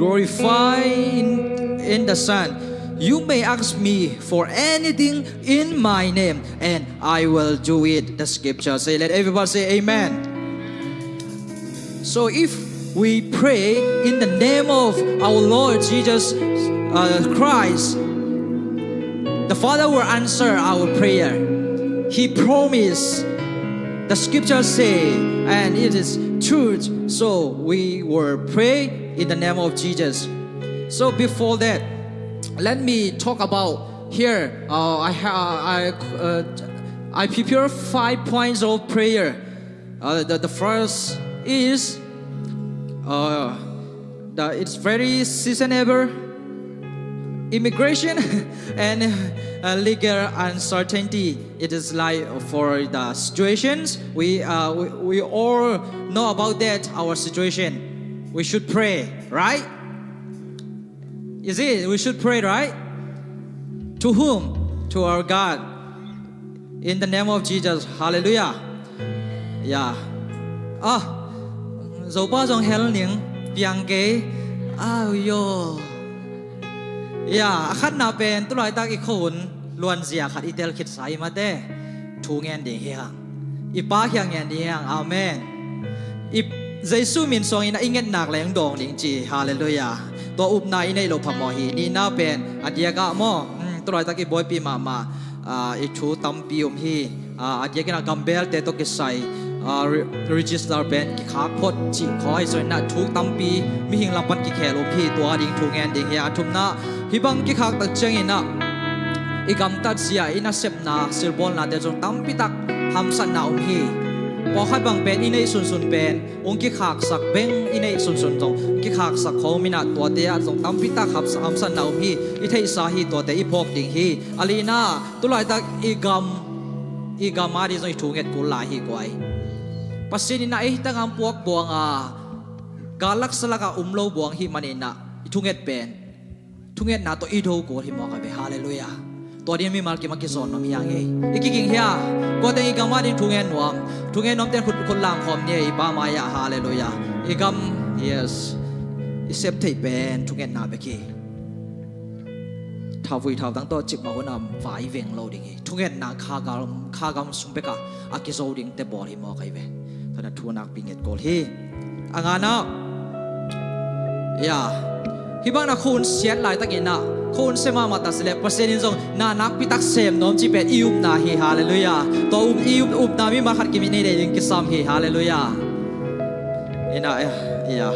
glorify in the Son. You may ask me for anything in my name, and I will do it. The scripture say, let everybody say amen. So if we pray in the name of our Lord Jesus Christ, the Father will answer our prayer. He promised. The scriptures say, and it is truth. So we will pray in the name of Jesus. So before that, let me talk about here. I prepare 5 points of prayer. The first is it's very seasonable immigration and legal uncertainty. It is like for the situations we all know about that our situation. We should pray, right? Is it? We should pray, right? To whom? To our God. In the name of Jesus. Hallelujah. Yeah. Dẫu bao dòng hell những biang kế yo. Yeah. Khát na pen tu lai tak ikon luan zia khát itel khit sai ma de. Thu ngen ding hiang. Ipa hiang ngen ding hiang. Amen. Ip Giêsu min song ina inget nak leng dong ding chi. Hallelujah. ตัวอุปนาอินในโลภมหีนี่น่าเป็นอาเดียกะมอตัวไรตะกี้บอยปีมาอีชูตัมปีฮีอาเดียกินกัมเบลเตตกิใส่register เป็นกิขาพดจีขอให้ส่วนน่ะทุกตัมปีมีหิงลำปันกิแขลพี่ตัวดิ่งทุกแงนดิ่งเฮียทุมน่ะฮิบังกิขาตัดเจงอินะอีกำตัดเสียอินะเสพนาสิลบอลน่ะเดี๋ยวจงตัมปีตักทำสันนาฮีพอขัดบางเป็นอินในสุนเป็นองค์กิขากสักเบ่งอินในสุนตรงกิขากสักเขามีน่ะตัวเดียจงตั้มพิตาขับอัมสันนาฮีอิเทสาฮีตัวเดียอีพกดิ่งฮีอาลีน่าตุลายตักอีกำมาดิจงถูกเงินกุลาฮีกวยปัสสินิน่ะตั้งอัมพวกบวงกาลักษณะกับโลบวงฮีมันอิน่ะถูกเงินเป็นถูกเงินน่ะตัวอีโดกูฮีมอกไปฮาเลลูยาตัวเดียมีมาร์กิมากิโซนมามีอย่างงี้อีกกิ่งเฮียก็แต่อีกำมาดิถูกเงินหวงทุกเงินน้องเต้นคนล่างคอมเนี่ยอีป้ามายาฮาเลลูยาอีกำ yes อีเซฟที่เป็นทุกเงินนาเบกีท้าวฟุยท้าวตั้งตัวจิบมาคนนำฝ่ายเวงโลดิ่งทุกเงินนาข้ากำสุมเบกะอากิโซดิ่งแต่บอลหิมอใครเวตอนนั้นทัวนักปิงเงินโกลฮีอ่างานะยาฮิบังนักคุณเสียหลายตะกินนะคนเสมามาตัดสิเลปเปอร์เซ็นต์นี่จงนานักพิทักษ์เสมน้อมจีเป็นอิอุมนาฮีฮาเลลูยาตัวอุมนามีมาขัดกิมินีเดยิงกิสามฮีฮาเลลูยาอินะ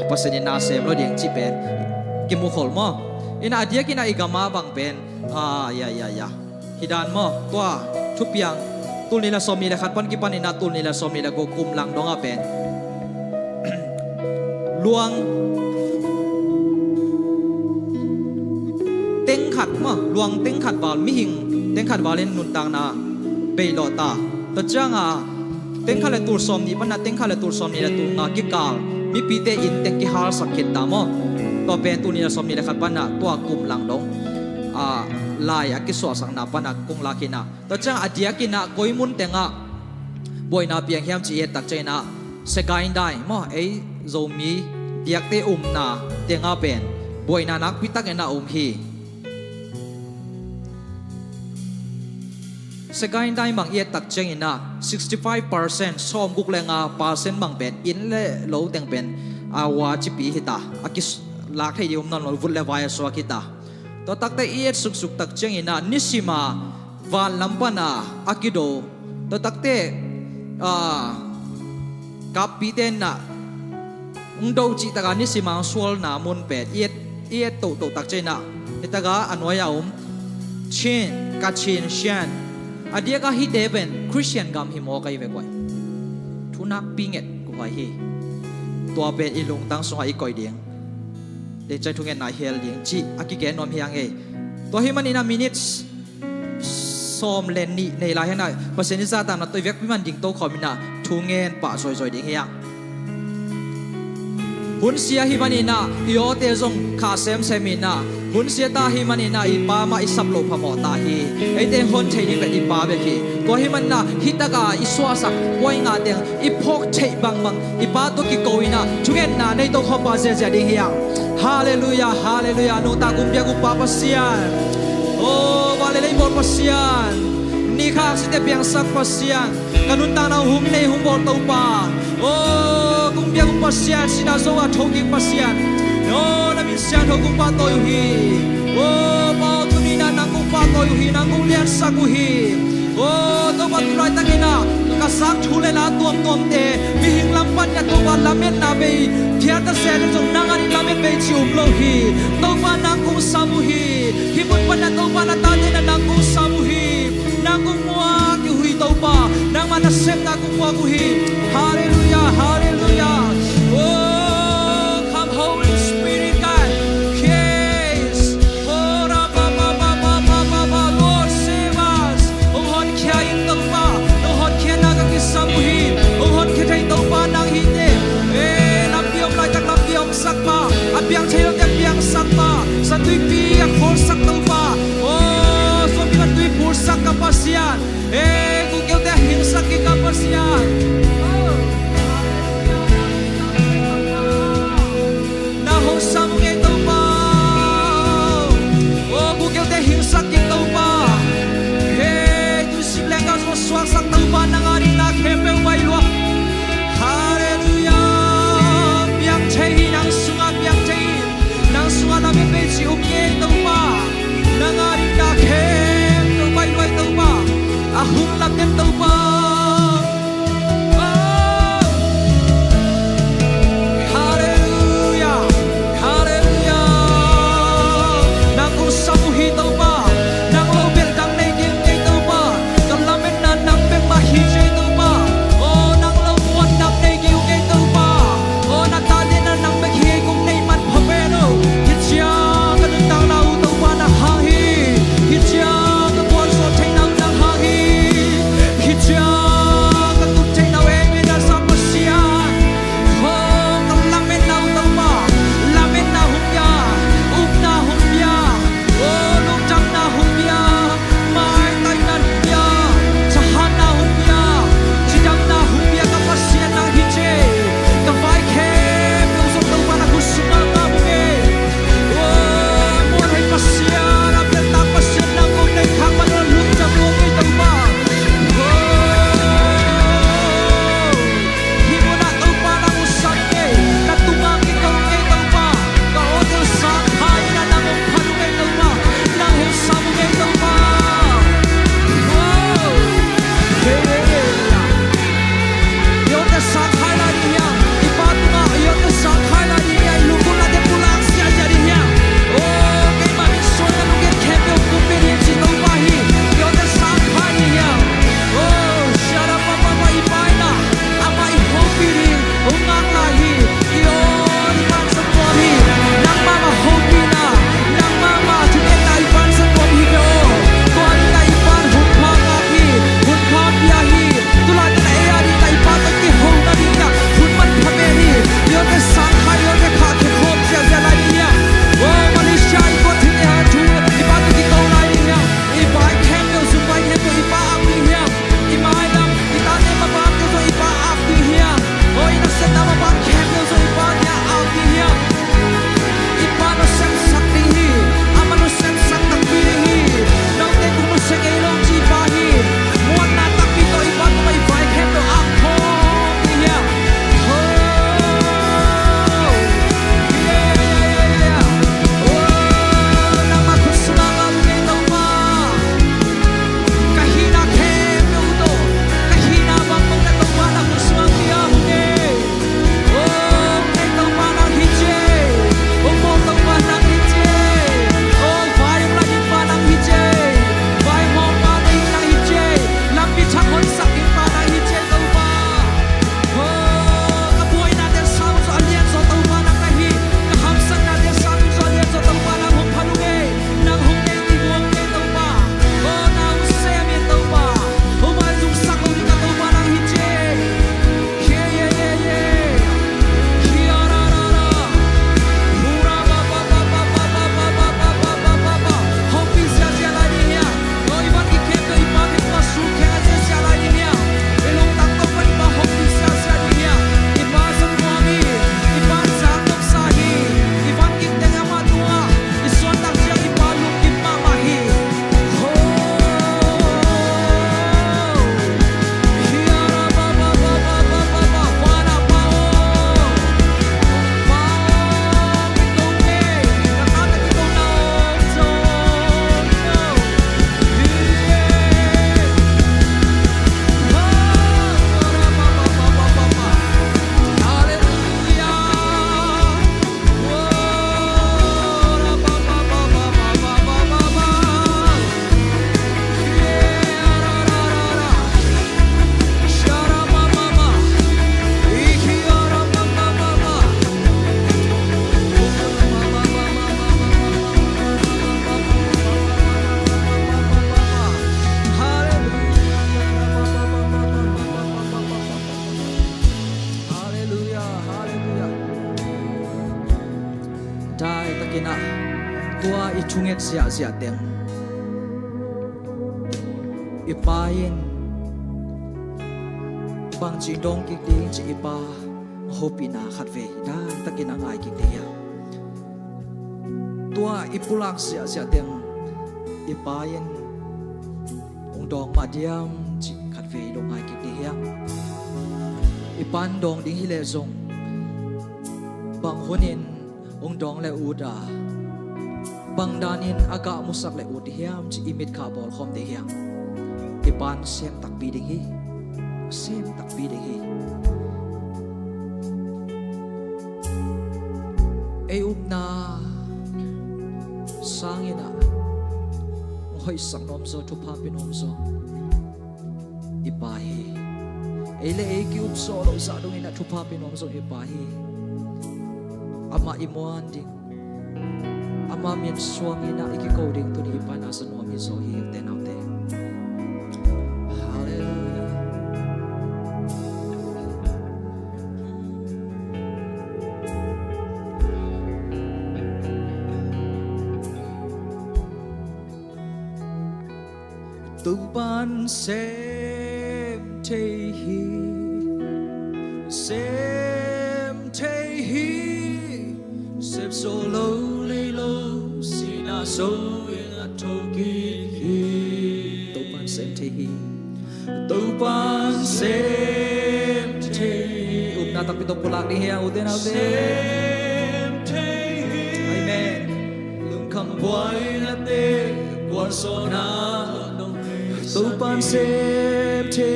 เปอร์เซ็นต์นาเสมเราเดียงจีเป็นกิมุขลมั้งอินะเดียกินะอีกามาบังเป็นฮิดานมั้งตัวทุบยังตุลนิลสอมีเลขัดปันกิปันอินะตุลนิลสอมีเลกูกุมหลังดองอาเป็นลวงเต็งขัดมั้งลวงเต็งขัดบาลมิหิงเต็งขัดบาลเล่นนุนตังนาเปย์ลอตาแต่จังเต็งขัดเลตูร์ซอมนี่ปันน่ะเต็งขัดเลตูร์ซอมนี่เลตูร์นากิกาลมีปีเตอินเต็งกิฮาร์สักเข็ดตามมั้งตัวเป็นตุนี่เลซอมนี่เลขัดปันน่ะตัวกุมหลังดงลายอากิสวสังนาปันน่ะกุงลากินะแต่จังอดียกินะกอยมุนเต็งบอยนาเปียงเฮียมจีเอตักเจนะเสกายได้มั้งโซมีเดียกเตนาเต็งเป็นบอยนานักพิทักษ์นาฮีสกายได้บางเอียตักเจงอินะ 65% ซ้อมกุกเลง%บางเป็นอินเล่โลเต็งเป็นวาจิปีฮิตาอากิสลักให้ดิมนั่นวุลเลวายสวากิตาตัวตักแต่เอียสุกตักเจงอินะนิสิมาวานลัมปนาอากิโดตัวตักแต่กับปีเตนนะดูจิตากานิสิมาสวลนามุนเป็ดเอียโตตักเจนะฮิตากาอันวายาเชนกัดเชนเชนอาเดียก็ฮิตเดเป็นคริสเตียนกำฮิโมกัยเวกไว้ทุนักปิงเอ็ดกูไว้ฮีตัวเป็นอีลุงตั้งสงอีกอยเดียงเดี๋ยวใจทุกเงินนายเฮลเดียงจีอากิเกนนอมเฮียงเอตัวฮิมันอินามินิทซ้อมเลนนี่ในลายให้นายเปอร์เซ็นต์ซาตานตัวเวกพิมันดิ่งโตขอมินาทุกเงินป่าซอยๆเดียงเฮียงต หุนเสียหิมันอินะอิโอเตจงขาเซมเซมินะหุนเสียตาหิมันอินะอิปามาอิสับโลพมอตาฮีไอเตงฮอนเทนิเป็นอิปาเบกีตัวหิมันนะฮิตากาอิสวาสักวายงาเตงอิพกเทบังมังอิปาตุกิโกวินะจุเกนนาในตัวขบาเซเจดิเฮียฮาเลลูยาฮาเลลูยานุตากุมเบียกุปาปัสยานโอ้วาเลเลบอลปัสยานนี่ข้าสิเตเบียงสักปัสยานกันุนตานาหุมในหุมบอลตัวปาโอ้กุมเบียกุปัสยานสินาโซวาทงกิปัสยานโอ้นามิสยานทงกุปาโตยุฮีโอ้ปาตุนีนานังกุปาโตยุฮีนังกุเลียนสักุฮีโอ้ตัวปัตตุไรตักินากษักชูเลลาตัวเตมีหิงลำปันยาตัวลำเม็ดนาเบยเทียตเสดจงนางอันลำเม็ดเบยชิวโลฮีตัวนังกุสามุฮีฮิบุนปันยาตัวนาตาเตนังกุสามุฮีนางกุมัวกิหุยตัวปานางมานาเซมนางกุมัวกุฮีฮาเลลูยาฮาเลลูยาโอ้ come Holy Spirit God case โอ้ราบาบาบาบาบาบาบา Lord save us โอ้ฮอนเคียอินตัวปาโอ้ฮอนเคียนางกิสามุฮีโอ้ฮอนเคียไทยตัวปานางฮีเตลำเดียวลายจากลำเดียวสักปาอับยังเชลจากยังสักปาสัตุยปีอยากขอสักตัวปาโอ้สมกันตุยพูดสักกับปัสยานกูเกี่ยวแต่หินสักกิกับปัสยาน tua ichunget sia sia teng ipain bang chi dong ki ding chi ipa hopina khat ve da takin angai ki te ya tua ipulak sia sia teng ipain ong dong ma diam chi khat ve lo ngai ki te ya ipan dong ding hi le zong bang honin ong dong le uda bang danin aga musak le ud hiam chi imit kha bol khom de hiam ipan sem tak pi ding hi sem tak pi ding hi e upna sangina hoi sak nom so thu pa pinom so ipa hi ele e ki up so lo sa dong ina thu pa pinom so ipa hi ama imuan ding ama mian suang ina iki coding to di ipa na sa nom hi so hi ten out there hallelujah tu ban sem te hi sem te hi sem so lo le lo si na so in a toki hi tu ban sem te hi tu ban sem te hi upna tak pitong pulak ni hiya uten out there sem te hi amen lung kam boy na te quan so na tu ban sem te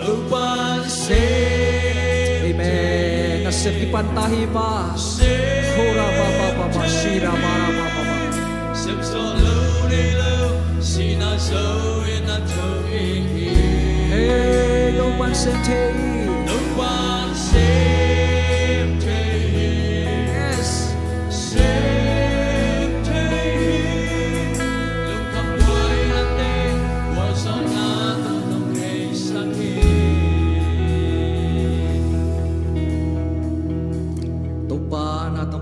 tu ban sem amen na sem ipantahi pa khora pa pa pa pa shira mara pa pa pa sem so lo de lo sina so in a to hey tu ban sem te tu ban sem te yes sem te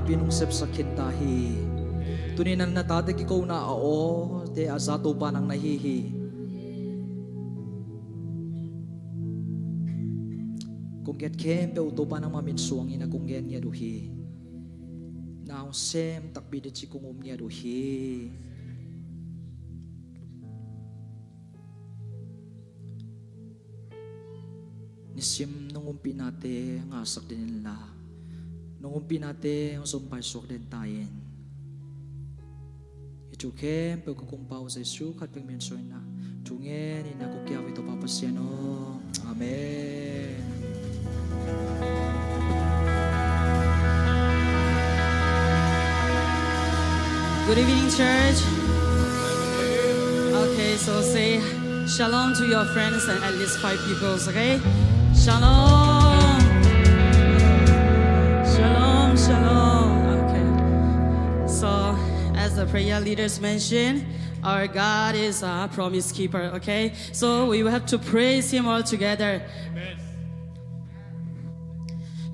pinung sep sakit tahi tuninan na tate ki ko na o te asato pa nang nahihi kung get kem pe uto pa nang mamin suang ina kung gen niya duhi now sem takbi de chi kung niya duhi nisim nung umpi nate ngasak din nila nung umpi natin ang sumpay suwak din tayin. Ichukem, pagkukumpaw sa Isu, kat pagmensoy na. Tungen, inakukyaw ito papasyano. Amen. Good evening, church. Okay, so say shalom to your friends and at least 5 people, okay? Shalom. Shalom. Okay. So, as the prayer leaders mentioned, our God is a promise keeper. Okay. So we will have to praise Him all together. Amen.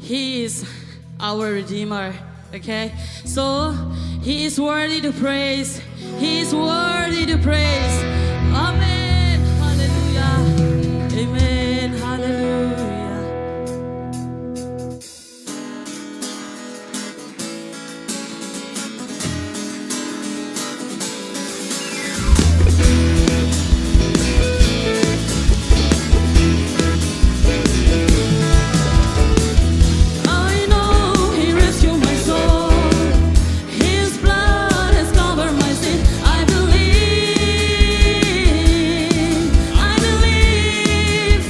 He is our Redeemer. Okay. So He is worthy to praise. He is worthy to praise. Amen. Hallelujah. Amen. Hallelujah. I believe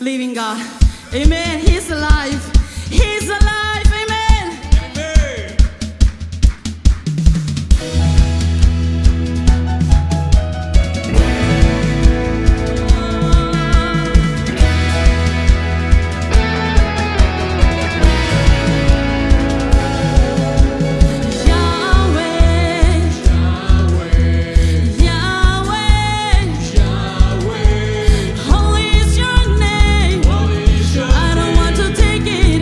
living God. Amen. He's alive. He's alive. Amen. Holy is your name. I don't want to take it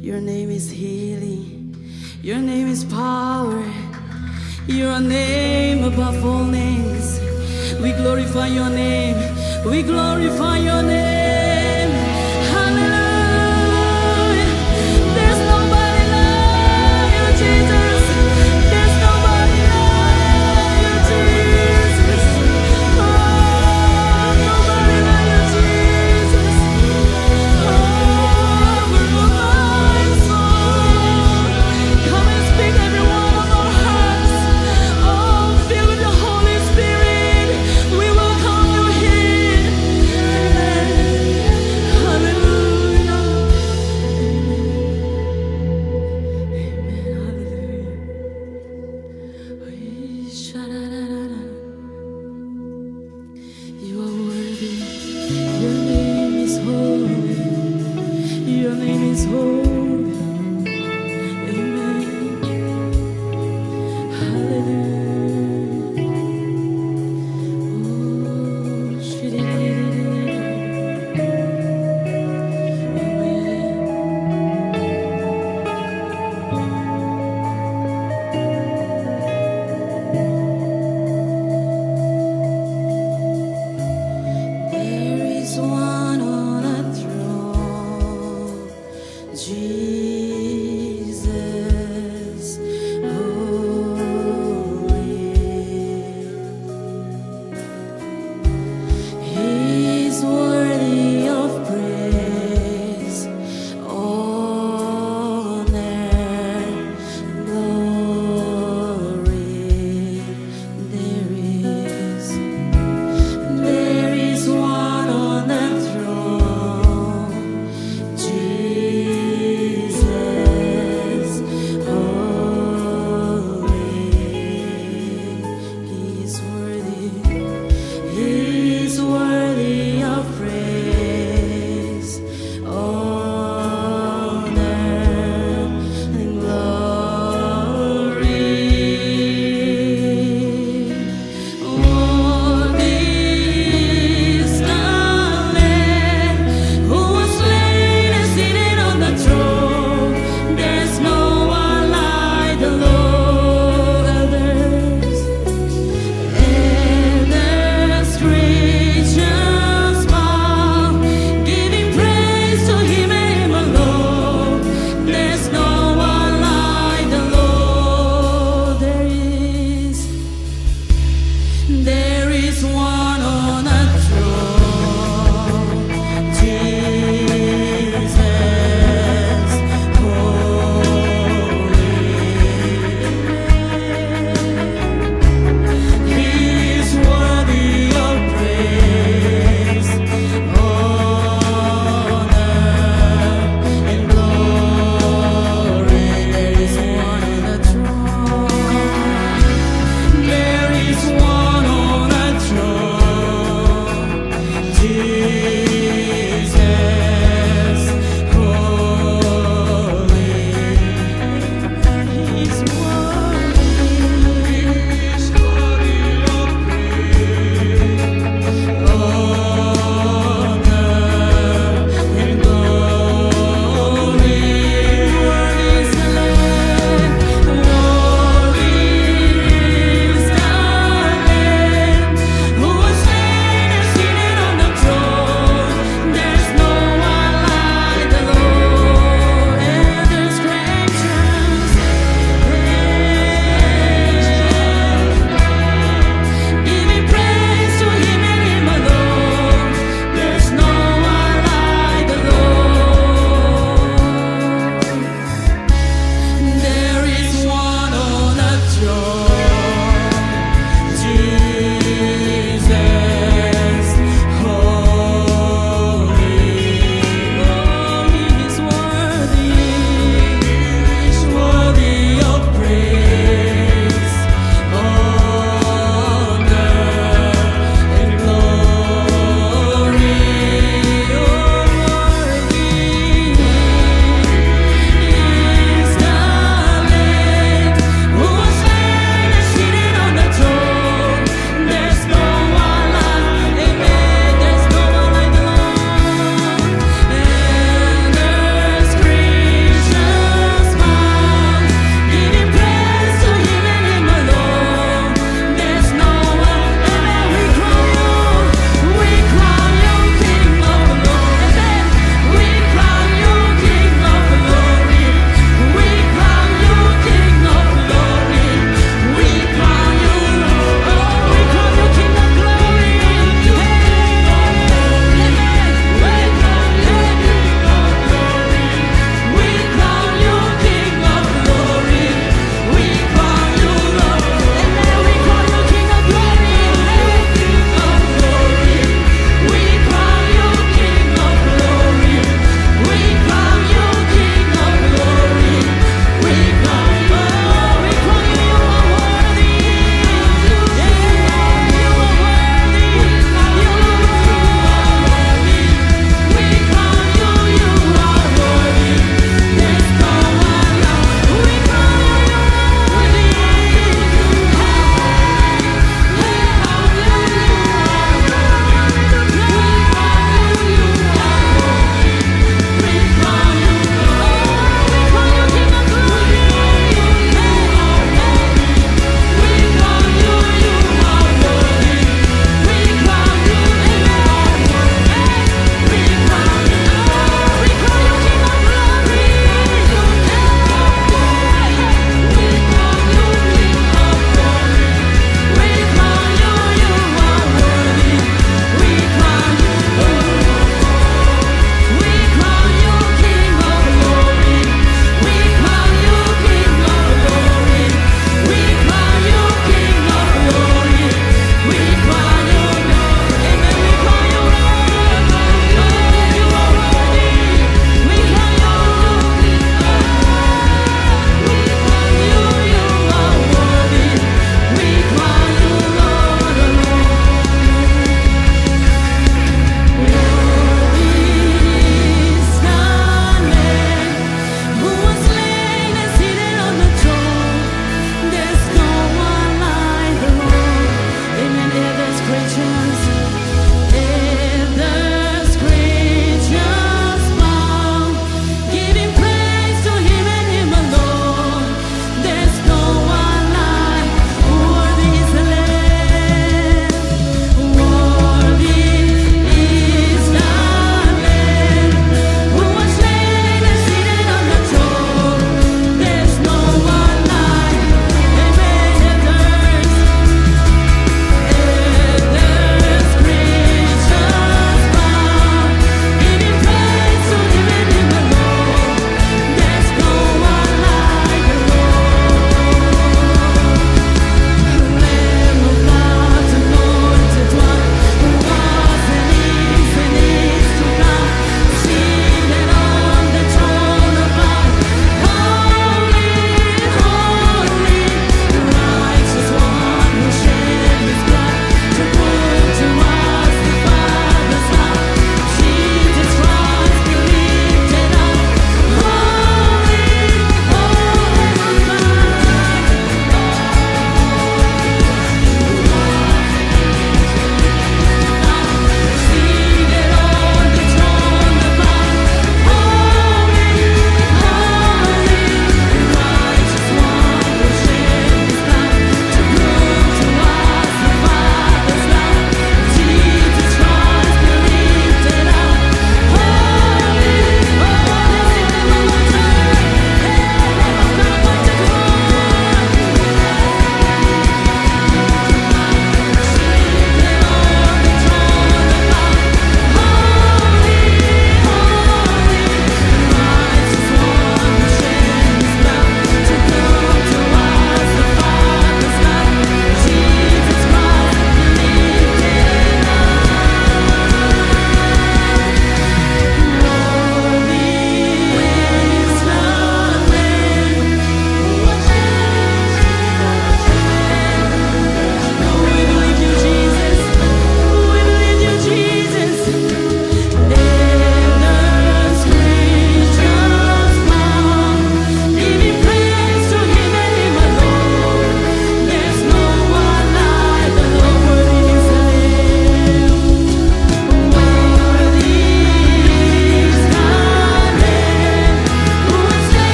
Your name is healing. Your name is power. You're a name above all names. We glorify your name. We glorify your name. Hallelujah. There's nobody like you, Jesus. There's nobody like you, Jesus. Oh, nobody like you, Jesus. Oh, we're alive, soul. Come and speak every one of our hearts. Oh, fill with the Holy Spirit. We welcome you here. Amen.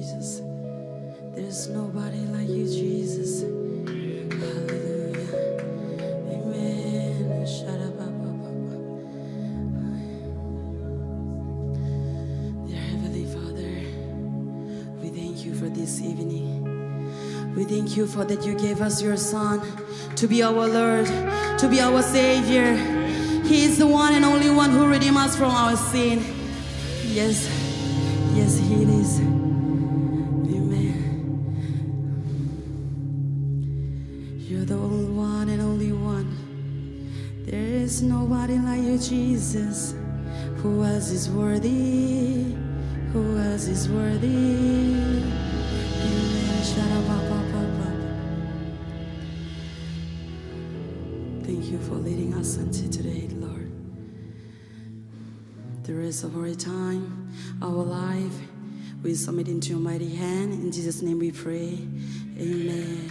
Jesus. There's nobody like you, Jesus. Hallelujah. Amen. Dear Heavenly Father, we thank you for this evening. We thank you for that you gave us your Son to be our Lord, to be our Savior. He is the one and only one who redeemed us from our sin. Yes, yes, He is. Amen. You're the only one and only one. There is nobody like you, Jesus. Who else is worthy? Who else is worthy? Amen. Thank you for leading us until today, Lord. The rest of our time, our life, we submit into your mighty hand. In Jesus' name we pray. Amen.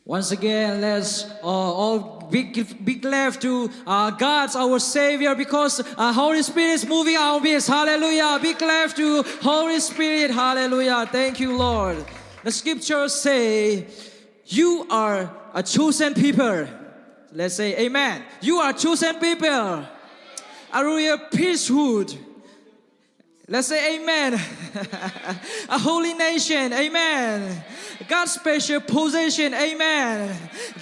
Once again, let's all big left to God, our Savior, because Holy Spirit is moving our midst. Hallelujah. Big left to Holy Spirit. Hallelujah. Thank you, Lord. The scriptures say, you are a chosen people. Let's say amen. You are chosen people. A royal priesthood. Let's say amen. A holy nation, amen. God's special possession, amen.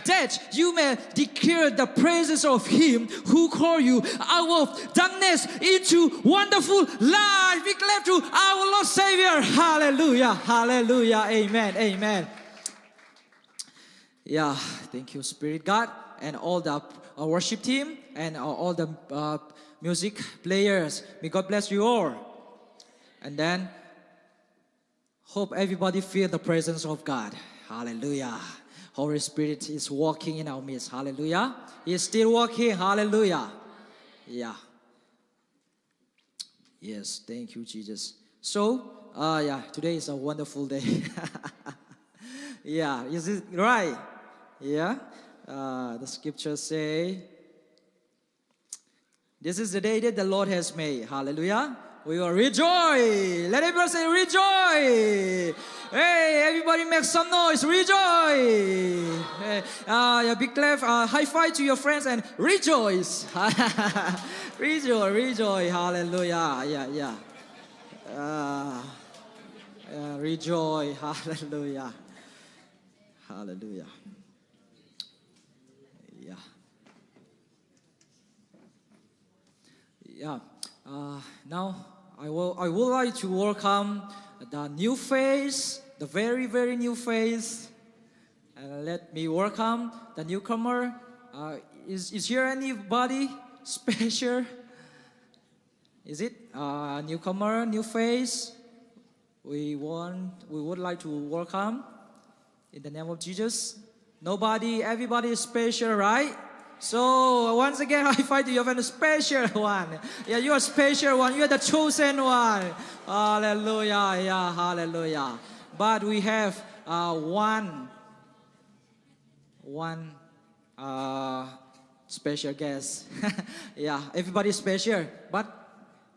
That you may declare the praises of Him who called you out of darkness into wonderful light. Be glad to our Lord Savior. Hallelujah, hallelujah, amen, amen. Yeah, thank you, Spirit God, and all the worship team and all the music players. May God bless you all. And then, hope everybody feel the presence of God. Hallelujah. Holy Spirit is walking in our midst. Hallelujah. He is still walking. Hallelujah. Yeah. Yes, thank you, Jesus. So, today is a wonderful day. Yeah, is it right? Yeah. The scriptures say, this is the day that the Lord has made. Hallelujah. We will rejoice. Let everybody say rejoice. Hey, everybody make some noise. Rejoice. Hey, big clap. High five to your friends and rejoice. Rejoice, rejoice. Hallelujah. Yeah. Rejoice. Hallelujah. Hallelujah. Yeah. Now I would like to welcome the new face, the very, very new face. Let me welcome the newcomer. Is here anybody special? Is it newcomer, new face? We would like to welcome in the name of Jesus. Nobody, everybody is special, right? So once again, I fight you have a special one. Yeah, you are a special one. You are the chosen one. Hallelujah. Yeah, hallelujah. But we have one special guest. Yeah, everybody is special, but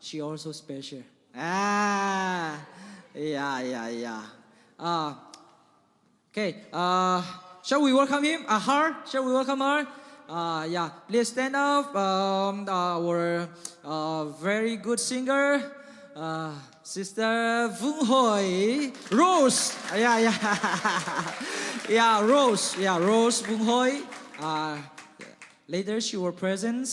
she also special. Yeah. Okay. Shall we welcome him? Her? Shall we welcome her? Please stand up. Our very good singer, Sister Vunghoih, Rose. Rose Vunghoih. Later she will present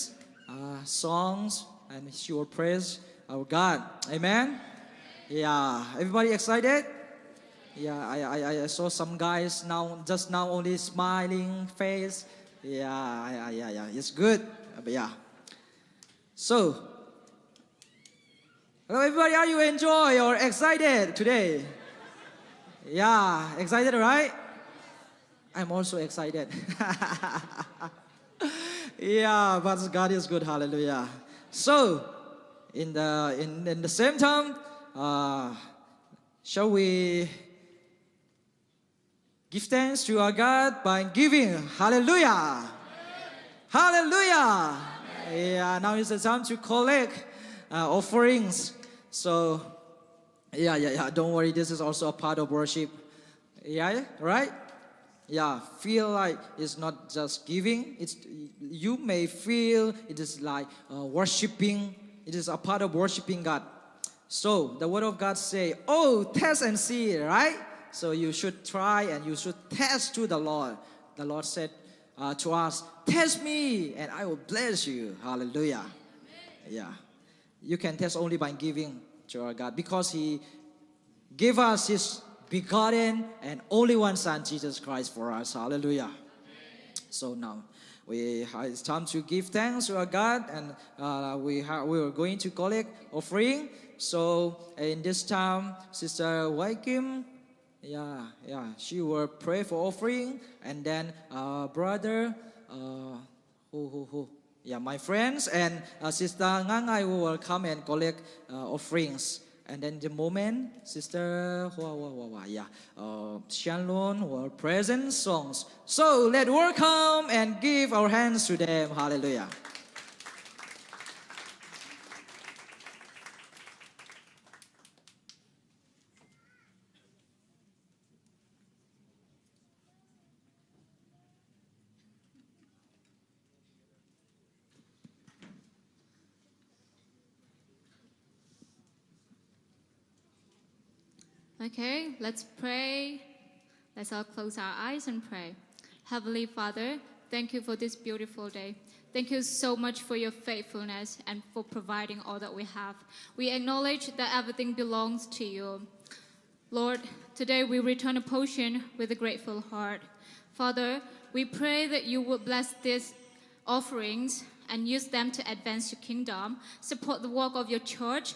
songs and she will praise our God. Amen. Yeah, everybody excited? Yeah, I saw some guys just now only smiling face. Yeah, it's good. But yeah. So, hello everybody, are you enjoy or excited today? Yeah, excited, right? I'm also excited. Yeah, but God is good, hallelujah. So, in the same time, shall we Give thanks to our God by giving. Hallelujah. Hallelujah. Yeah, now is the time to collect offerings. So, yeah. Don't worry, this is also a part of worship. Yeah, right? Yeah, feel like it's not just giving. You may feel it is like worshiping. It is a part of worshiping God. So the word of God say, "Oh, test and see," right? So you should try and you should test to the Lord. The Lord said to us, "Test me, and I will bless you." Hallelujah. Yeah, you can test only by giving to our God because He gave us His begotten and only one Son, Jesus Christ, for us. Hallelujah. So now it's time to give thanks to our God, and we are going to collect offering. So in this time, Sister Wai Kim, she will pray for offering, and then brother, my friends, and Sister Ngangai will come and collect offerings. And then the moment, Sister Shanlon will present songs. So let's welcome and give our hands to them. Hallelujah. Okay, let's pray. Let's all close our eyes and pray. Heavenly Father, thank you for this beautiful day. Thank you so much for your faithfulness and for providing all that we have. We acknowledge that everything belongs to you. Lord, today we return a portion with a grateful heart. Father, we pray that you would bless these offerings and use them to advance your kingdom, support the work of your church,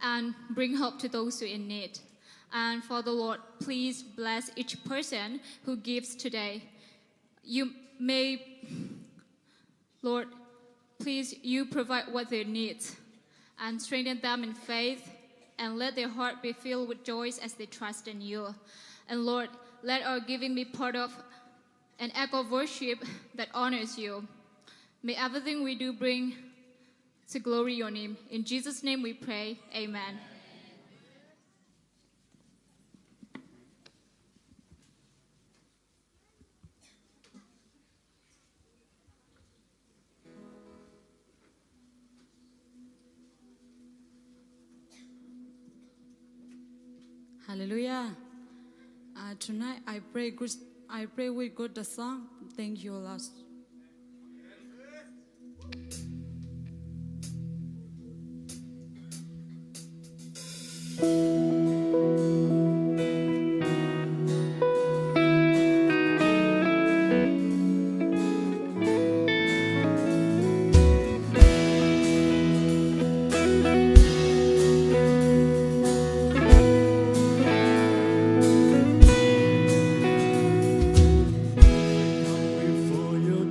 and bring hope to those who are in need. And Father, Lord, please bless each person who gives today. Lord, please, you provide what they need and strengthen them in faith and let their heart be filled with joy as they trust in you. And Lord, let our giving be part of an act of worship that honors you. May everything we do bring to glory your name. In Jesus' name we pray, amen. Hallelujah. Tonight I pray we got the song. Thank you, Lord. Before your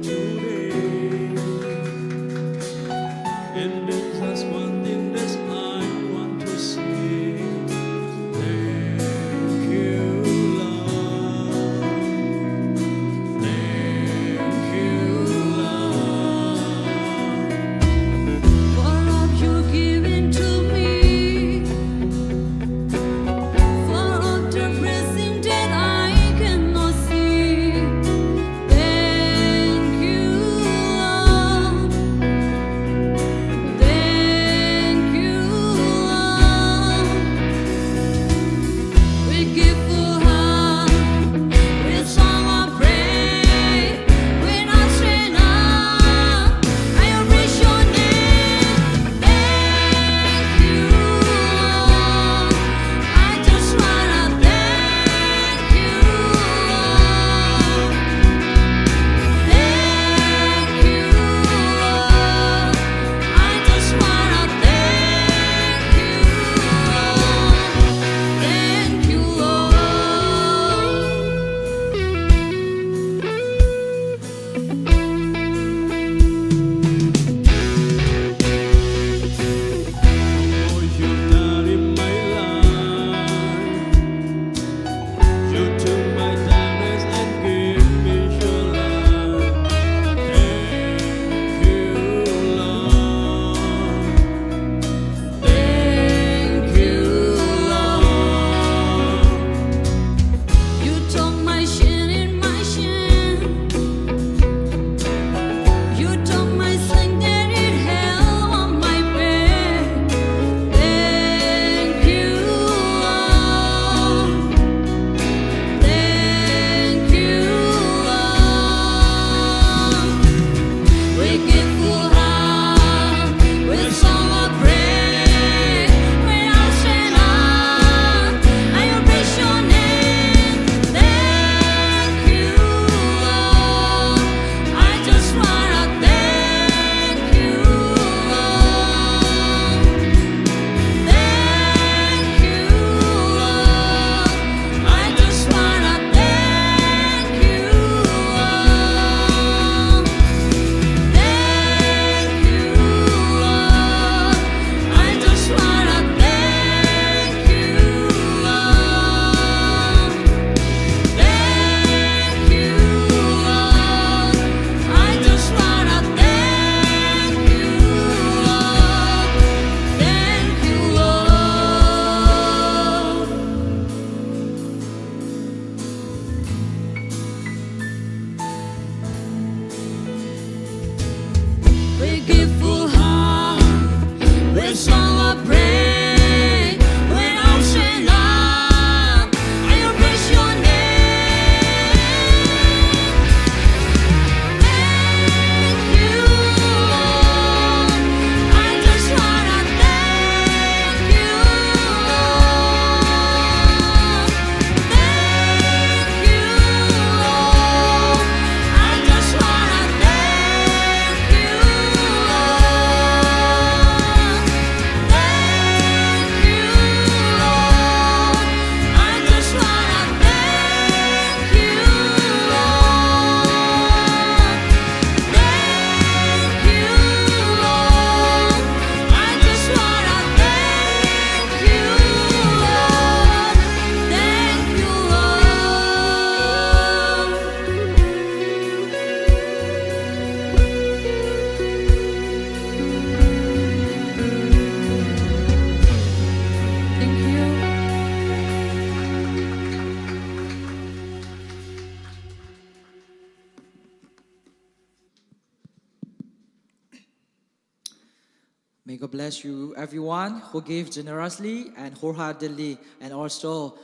May God bless you, everyone who gave generously and wholeheartedly, and also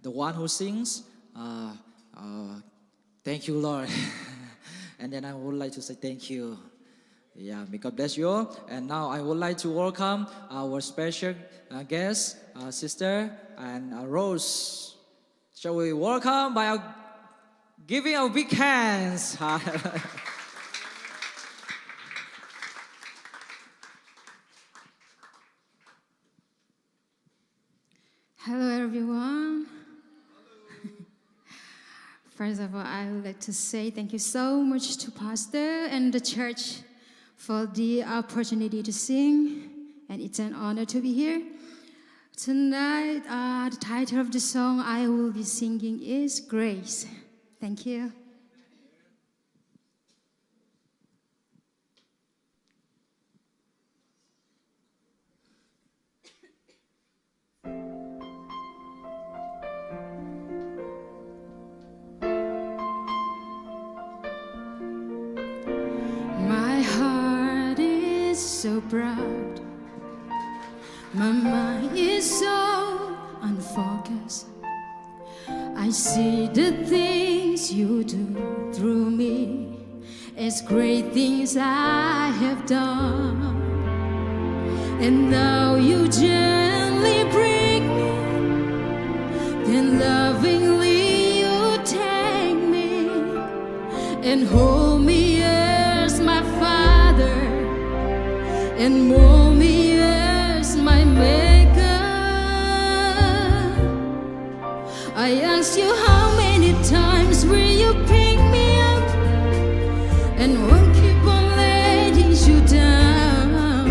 the one who sings. Thank you, Lord. And then I would like to say thank you. Yeah, may God bless you all. And now I would like to welcome our special guest, sister and Rose. Shall we welcome by giving our big hands? Hello, everyone. First of all, I would like to say thank you so much to Pastor and the church for the opportunity to sing, and it's an honor to be here. Tonight, the title of the song I will be singing is Grace. Thank you. My heart is so proud. My mind is so unfocused. I see the things you do through me as great things I have done. And now you gently bring me, then lovingly you take me and hold me as my Father and mold me as my Maker. I ask you how many times will you pick me up and won't keep on letting you down.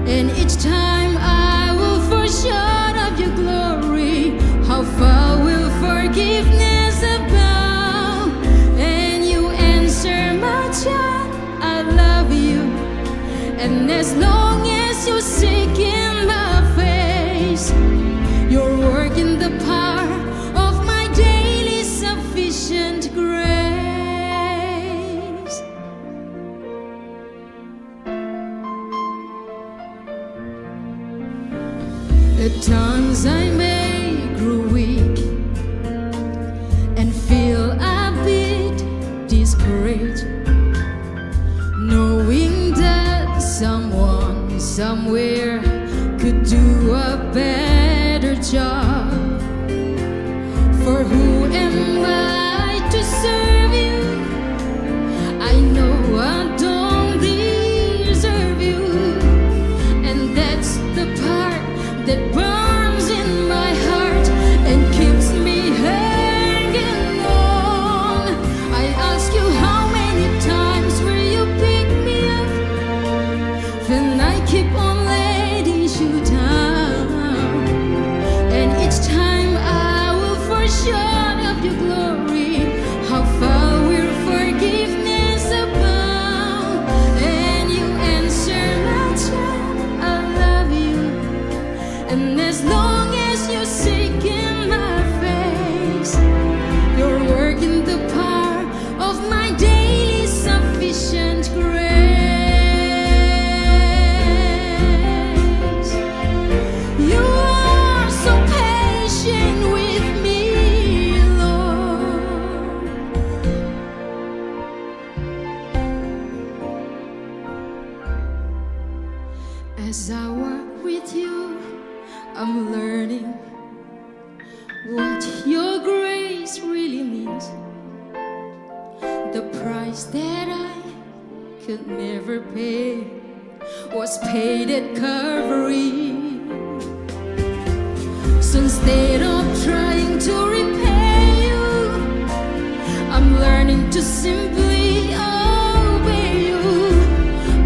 And each time I will fall short of your glory. How far will forgiveness abound? And you answer, my child, I love you. And as long as you're seeking my face, you're working the power of my daily sufficient grace. At times I may grow weak and feel a bit discouraged, knowing that someone somewhere could do a better job. For who am I to serve you? I know I don't deserve you, and that's the part that burns in my heart and keeps me hanging on. I ask you how many times will you pick me up when I keep on letting you down. And each time I will fall short of your glory. How far will forgiveness abound? And you answer, my child, I love you. And as long as you're seeking my face, you're working the power of my daily sufficient grace. You are so patient with me, Lord. As I walk with you, I'm learning what your grace really means. The price that I could never pay was paid at Calvary. So instead of trying to repay you, I'm learning to simply obey you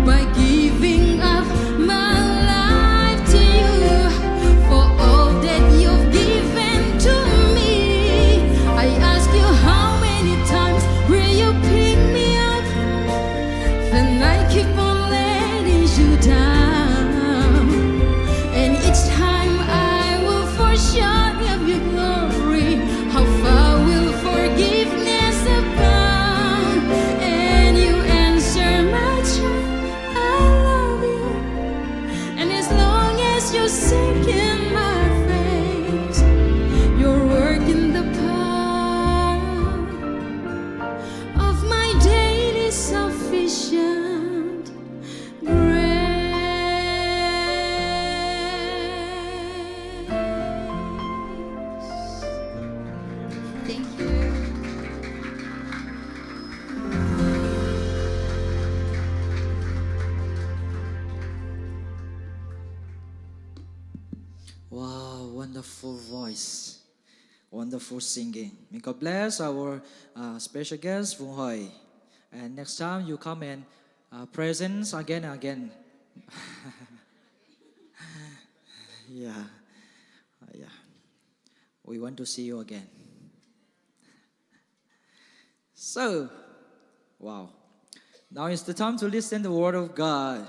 by giving up my life to you for all that you've given to me. I ask you how many times will you pick me up when I keep on letting you down. And each time I will fall short of your Thank you. Wow, wonderful voice. Wonderful singing. May God bless our special guest, Vunghoih. And next time you come and present again and again. Yeah. Yeah. We want to see you again. So, wow. Now it's the time to listen to the Word of God.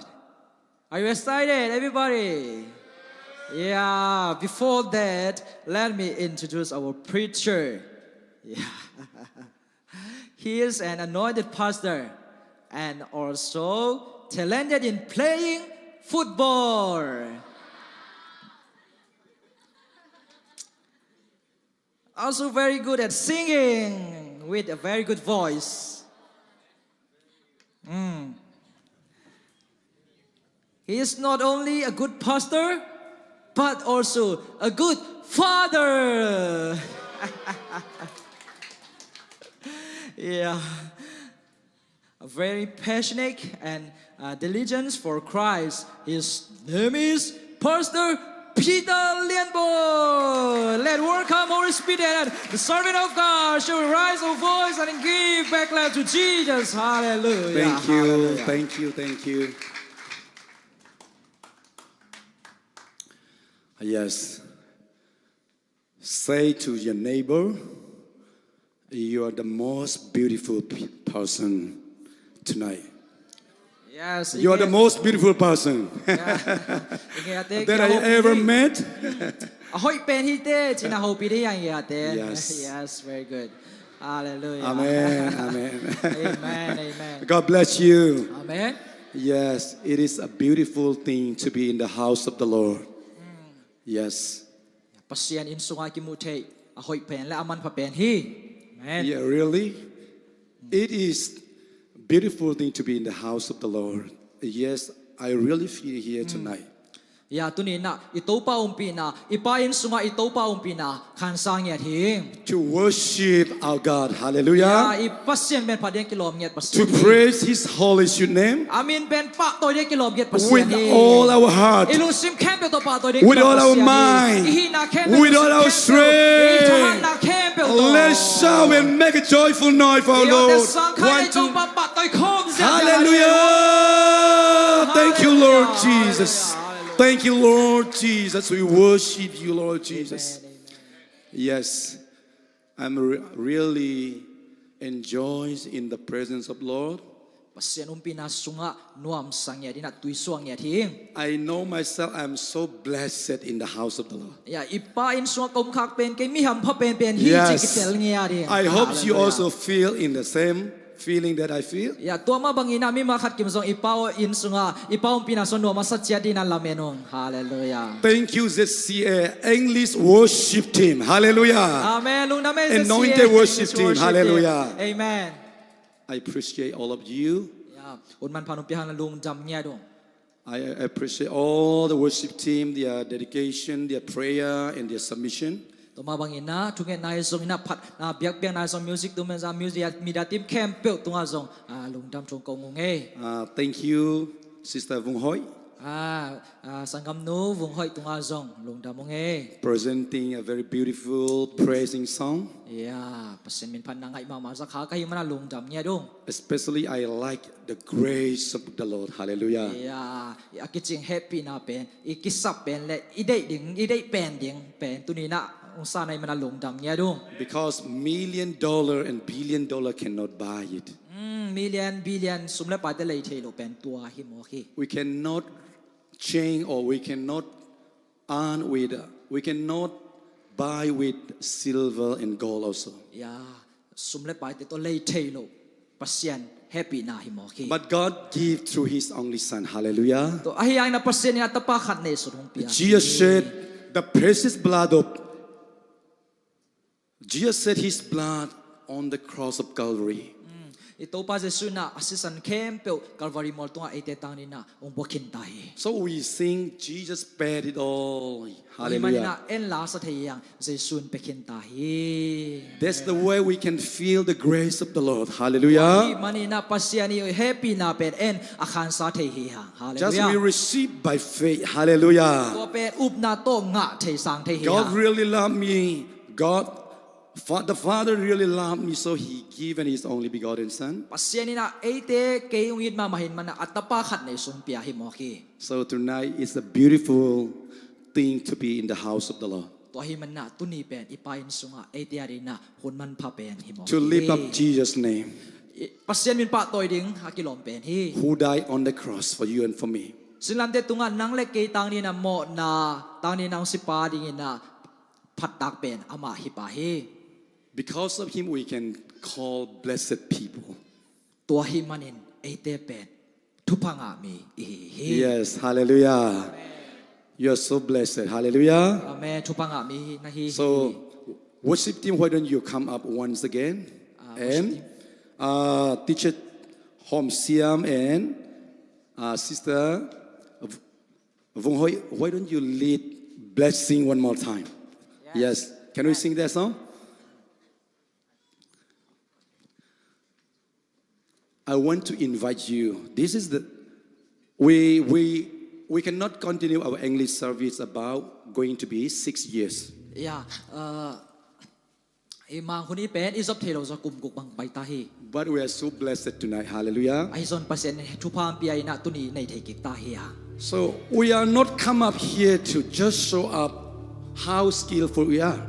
Are you excited, everybody? Yeah, before that, let me introduce our preacher. Yeah. He is an anointed pastor and also talented in playing football. Also very good at singing with a very good voice. He is not only a good pastor, but also a good father. Yeah, a very passionate and diligent for Christ. His name is Pastor Peter Lianboy. Let's welcome Holy Spirit and the servant of God. Shall we rise our voice and give back love to Jesus? Hallelujah. Thank you, Hallelujah. thank you, thank you. Yes. Say to your neighbor, you are the most beautiful person tonight. Yes. You are the most beautiful person that I ever met. Yes. Yes, very good. Hallelujah. Amen, amen. Amen, amen. God bless you. Amen. Yes, it is a beautiful thing to be in the house of the Lord. Yes. Pasien in sungai kimute ahoy pen le aman pa pen hi. Amen. Yeah, really? It is a beautiful thing to be in the house of the Lord. Yes, I really feel here tonight. Ya tuni na ito pa umpi na ipain sungai ito pa umpi na kan sang yat hi. To worship our God. Ya Hallelujah. ipasien ben padeng kilom yat To pasien. praise His holy name Amin ben pa toy de kilom yat pasien. with all our heart, Ilung sim camp to pa toy de with all our mind, with all our strength. Let's shout and make a joyful noise for our Lord. 1, 2. Hallelujah. Thank you, Lord Jesus. Thank you, Lord Jesus. We worship you, Lord Jesus. Yes, I'm really enjoying in the presence of Lord. Pasien umpi na sunga nuam sang yat ina tui suang yat hi. I know myself, I'm so blessed in the house of the Lord. Ya ipain sunga kom khak pen ke mi ham pha pen pen hi Yes. chikitel ngia ri. I hope you also feel in the same feeling that I feel. Ya tua ma bangina mi ma khat kim song ipao in sunga ipao umpi na sono ma satya di na lamenong. Hallelujah. Thank you, ZCA English worship team. Hallelujah. Amen. Lung name Anointed worship team. Hallelujah. Amen. I appreciate all of you. Ya un man panum pihan lung jam nya dong. I appreciate all the worship team, their dedication, their prayer, and their submission. Toma bangina tunget nai song ina phat na biak biak nai song music tu men za music mi da tim camp pe tunga song lung dam chong kong nge. Thank you, Sister Vunghoih, Sangam nu Vunghoih tunga song lung dam nge. presenting a very beautiful praising song. Ya pasen min pan nangai ma sa kha kai mana lung dam nya dong. Especially, I like the grace of the Lord. Hallelujah. Ya akiching happy na pen ikisap pen le idei pen ding pen tu ni na usa nai mana lung dam nya dong. Because $1 million and $1 billion cannot buy it. Million billion sum le pa te lei thei lo pen tua hi mo hi. We cannot change or we cannot earn with, we cannot buy with silver and gold also. Ya sum le pa te to lei thei lo pasien happy na hi mo hi. But God gave through His only Son. Hallelujah. To ahiyang na pasien ya tapa khat ne surung pia. Jesus shed the precious blood of Jesus shed His blood on the cross of Calvary. ito pa Jesu na assistant campel Calvary Mall tunga ite tang ni na ong bokin tahi. So we sing Jesus paid it all. Hallelujah. Hallelujah. En la sa thayang Jesu pekin tahi. That's the way we can feel the grace of the Lord. Hallelujah. Mani na pasiani happy na pen en akhan sa thai hi hang. Just we Hallelujah. receive by faith. Hallelujah. To pen up na to nga thai sang thai hi. God really loved me. The Father really loved me, so He given His only begotten Son. Pasiani na ate kay ungit ma mahin man atapa khat nei sung pia hi mo ki. So tonight is a beautiful thing to be in the house of the Lord. To hi man na tuni pen ipain sunga ate ari na hun man pha pen hi mo. To lift up Jesus' name, Pasian min pa toy ding hakilom pen hi. who died on the cross for you and for me. Silam te tunga nang le kay tang ni na mo na tang ni nang sipa ding na phat tak pen ama hi pa hi. Because of Him, we can call blessed people. To hi manin ate pen tupanga mi hi. Yes, hallelujah. You are so blessed. Hallelujah. Amen tupanga mi na hi. So, worship team, why don't you come up once again? And teacher Hom Siam and Sister Vunghoih, why don't you lead blessing one more time? Yes. Can we sing that song? I want to invite you. This is the we cannot continue our English service about going to be 6 years. Yeah, imang kuni pen isop thelo sa kumkuk bang pai tahi. But we are so blessed tonight. Hallelujah. Ai zon pasen thupam pi ai na tuni nei thei kik tahi ha. So we are not come up here to just show up how skillful we are.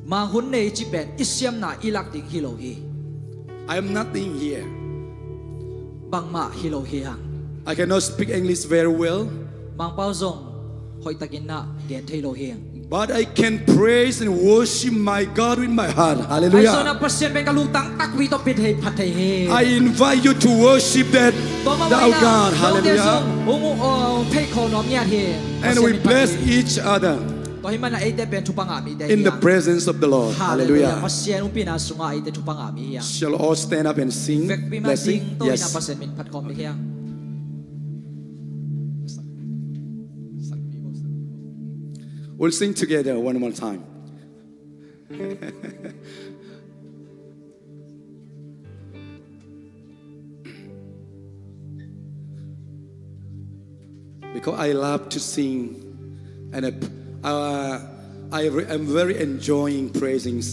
Mang hun nei chi pen isiam na ilak ding hilo hi. I am nothing here. Bang ma hilo hi hang. I cannot speak English very well, Mang pao zong hoi takin na gen thei lo hi. but I can praise and worship my God with my heart. Ai zon na Hallelujah. pasen pen kalutang tak wi to pit hei phat hei he. I invite you to worship that thou God. Hallelujah. Pei ko nom nya he. And we bless each other To hi man na ate pen thupanga mi dai. in the presence of the Lord. Hallelujah. Hallelujah. Pasien upina sunga ate thupanga mi hi. Shall all stand up and sing Vek pi ma blessing? ding to ina Yes. pasen min phat kom hi. We'll sing together one more time. Because I love to sing, and I'm very enjoying praising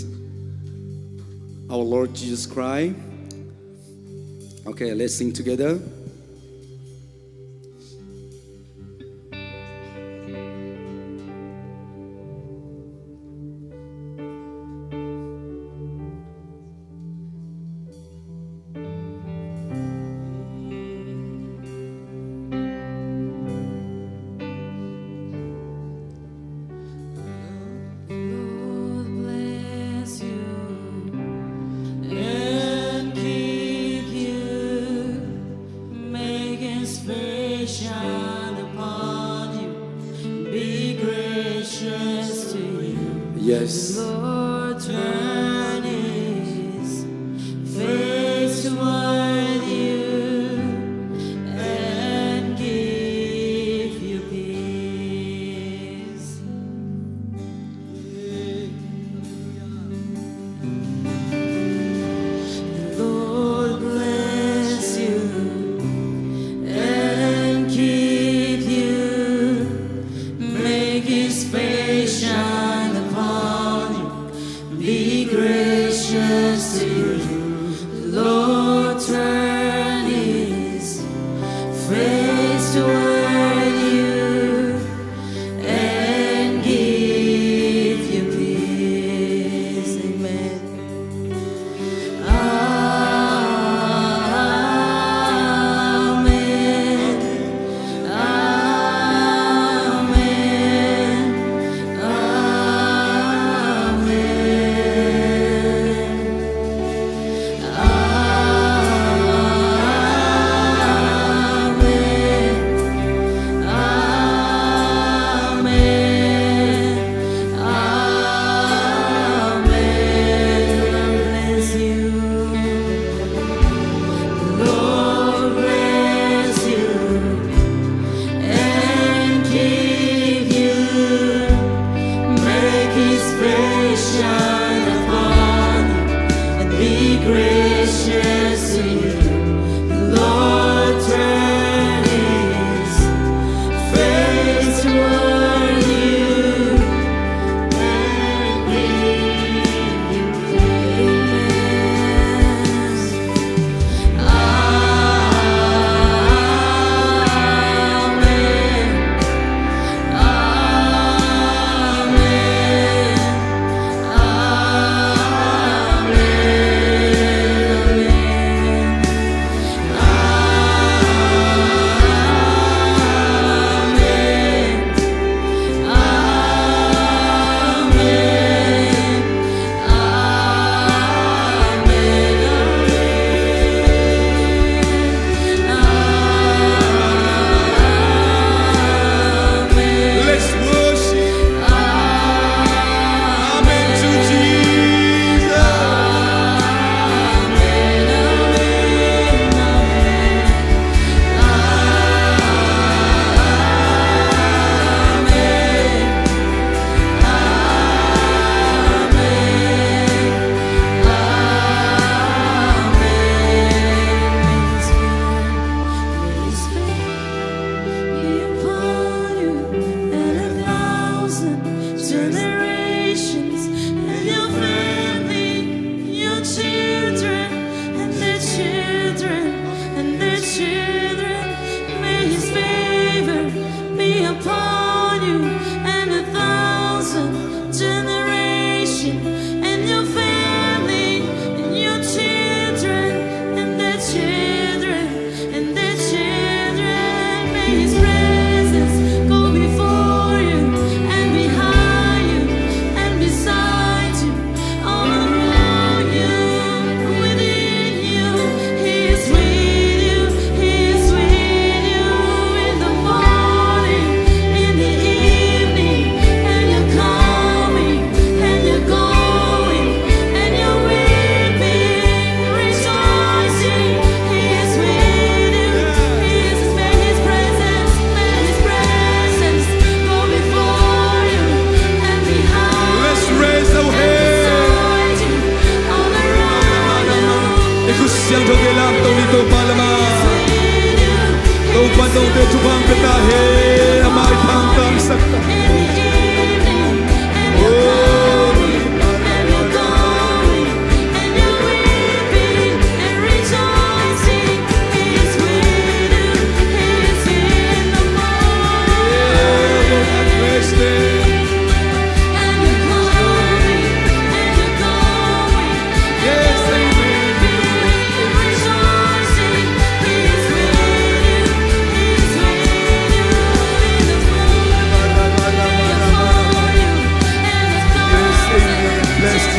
our Lord Jesus Christ. Okay, let's sing together. Lord bless you and keep you.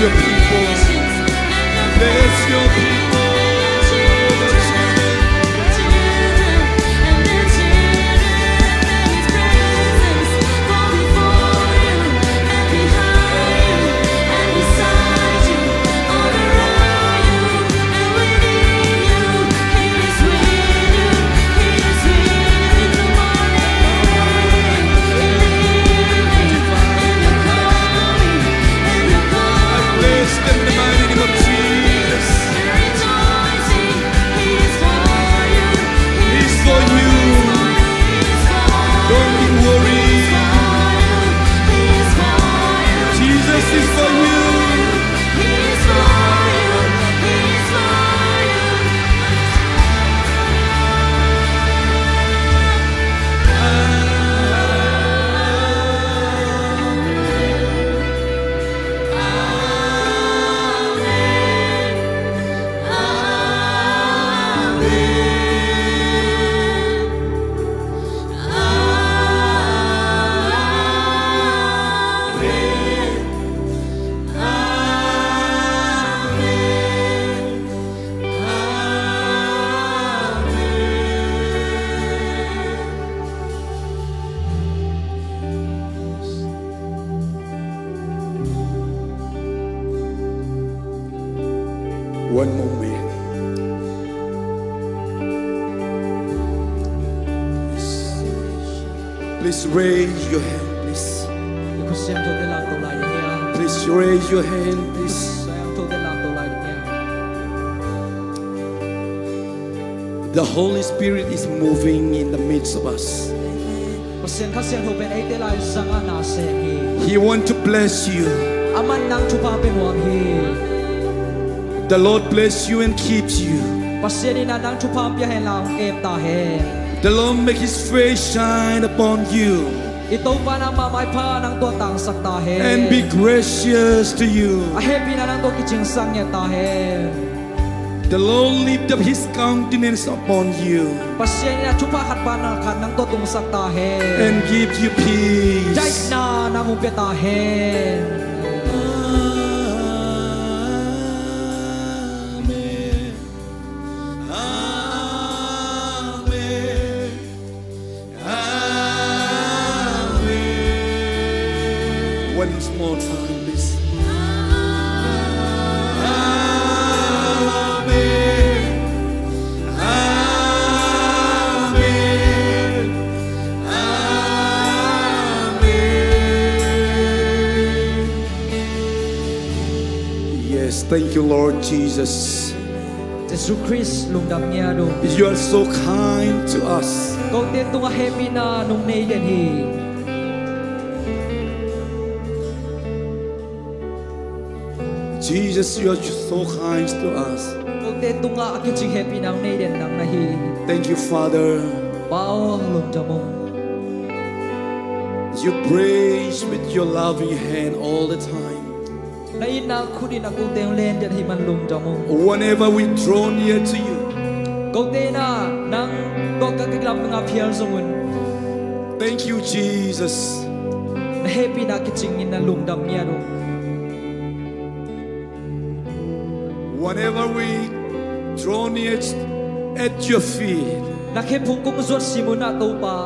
your people. Bless your people. One moment. Please raise your hand, please. 個聲做嘅難度嚟嘅呀， Please raise your hand, please. 聲做嘅難度嚟嘅呀。 The Holy Spirit is moving in the midst of us. 個聲佢聲做เป็นไอ้เต來สังอาณาเสงี He wants to bless you. อามันนังทุพาเป็นหวังฮี The Lord bless you and keeps you. ปัสเซียนี่นังทุพามเปียให้ลาวเก็บตาเฮ The Lord make His face shine upon you อิโตปานามาไม้ผ้านังตัวต่างสักตาเฮ and be gracious to you. อาเฮปีนังตัวกิจิงสังเนี่ยตาเฮ The Lord lift up His countenance upon you ปัสเซียนี่ทุพาขัดปานาขัดนังตัวตุงสักตาเฮ and give you ใจ peace. นานังหุบเปียตาเฮ One small time, please. Yes, thank you, Lord Jesus. เจสุคริสต์ลุงดำเนียดู You are so kind to us. ก็เตียนตัวเฮปีนานุงเนยเดนฮี Jesus, you are so kind to us. ก็เตียนตัวอากิจิเฮปีนังเนยเดนนังนาฮี Thank you, Father. เป้าลุงจมูก You praise with your loving hand all the time. ในนาคุดินักกูเตียงเลนเดนฮีมันลุงจมูก Whenever we draw near to you, ก็เตียนานังก็กักกลับงาเพียรสมุน thank you, Jesus. ในเฮปีนักกิจิงอินนัลุงดำเนียดู Whenever we draw near at your feet, นักเฮพุงกุ้งสวดสิมุนาตูปา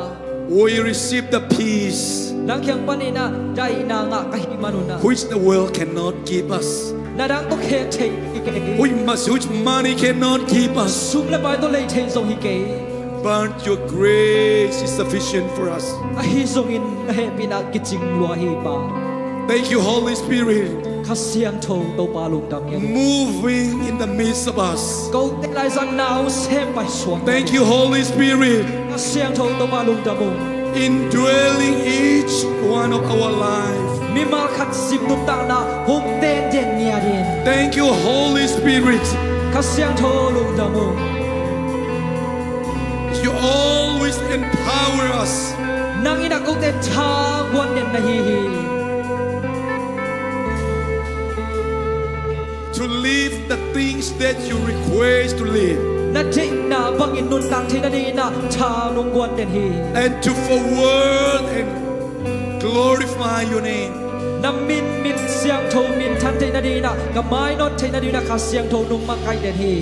we receive the peace นักเขียงปานีนาใจนางะกะฮิมานุนา which the world cannot give us, นาดังตุกเฮเทฮิเก which money cannot give us. ซุมและไปตัวเลยเทนทรงฮิเก But your grace is sufficient for us. อะฮิทรงอินในเฮปีนักกิจิงลัวฮีปา Thank you, Holy Spirit, ข้าเสียงโทตูปาลุงดำเนียดู moving in the midst of us. ก็เตียงไรสังนาวเซมไปสวง Thank you, Holy Spirit, ข้าเสียงโทตูปาลุงดำมู indwelling each one of our life. มีมาขัดสิบตุตังนาหุบเต้นเจนเนียดิน Thank you, Holy Spirit. ข้าเสียงโทลุงดำมู You always empower us นางอินักกุเตชากวนเด่นนาฮีฮี to live the things that you request to live นาจินาบังอินนุนตังที่นาดีนาชานุงกวนเด่นฮี and to forward and glorify your name. นำมินเสียงโทมินทันเทนาดีนะกับไม้นอตเทนาดีนะขาเสียงโทนุ่งมาไกลเดนฮี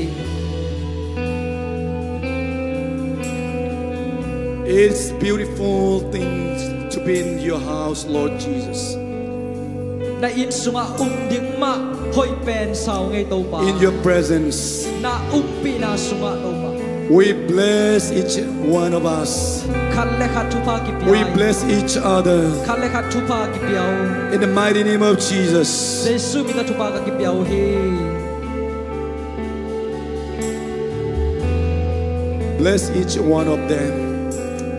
It's beautiful things to be in your house, Lord Jesus. na in sunga ding ma hoi pen sao ngay to pa In your presence, na pi na sunga to pa we bless each one of us. khat le khat thu pa ki pi We bless each other. khat le khat thu pa ki piao In the mighty name of Jesus. jesu mi ta thu pa ka ki piao he Bless each one of them.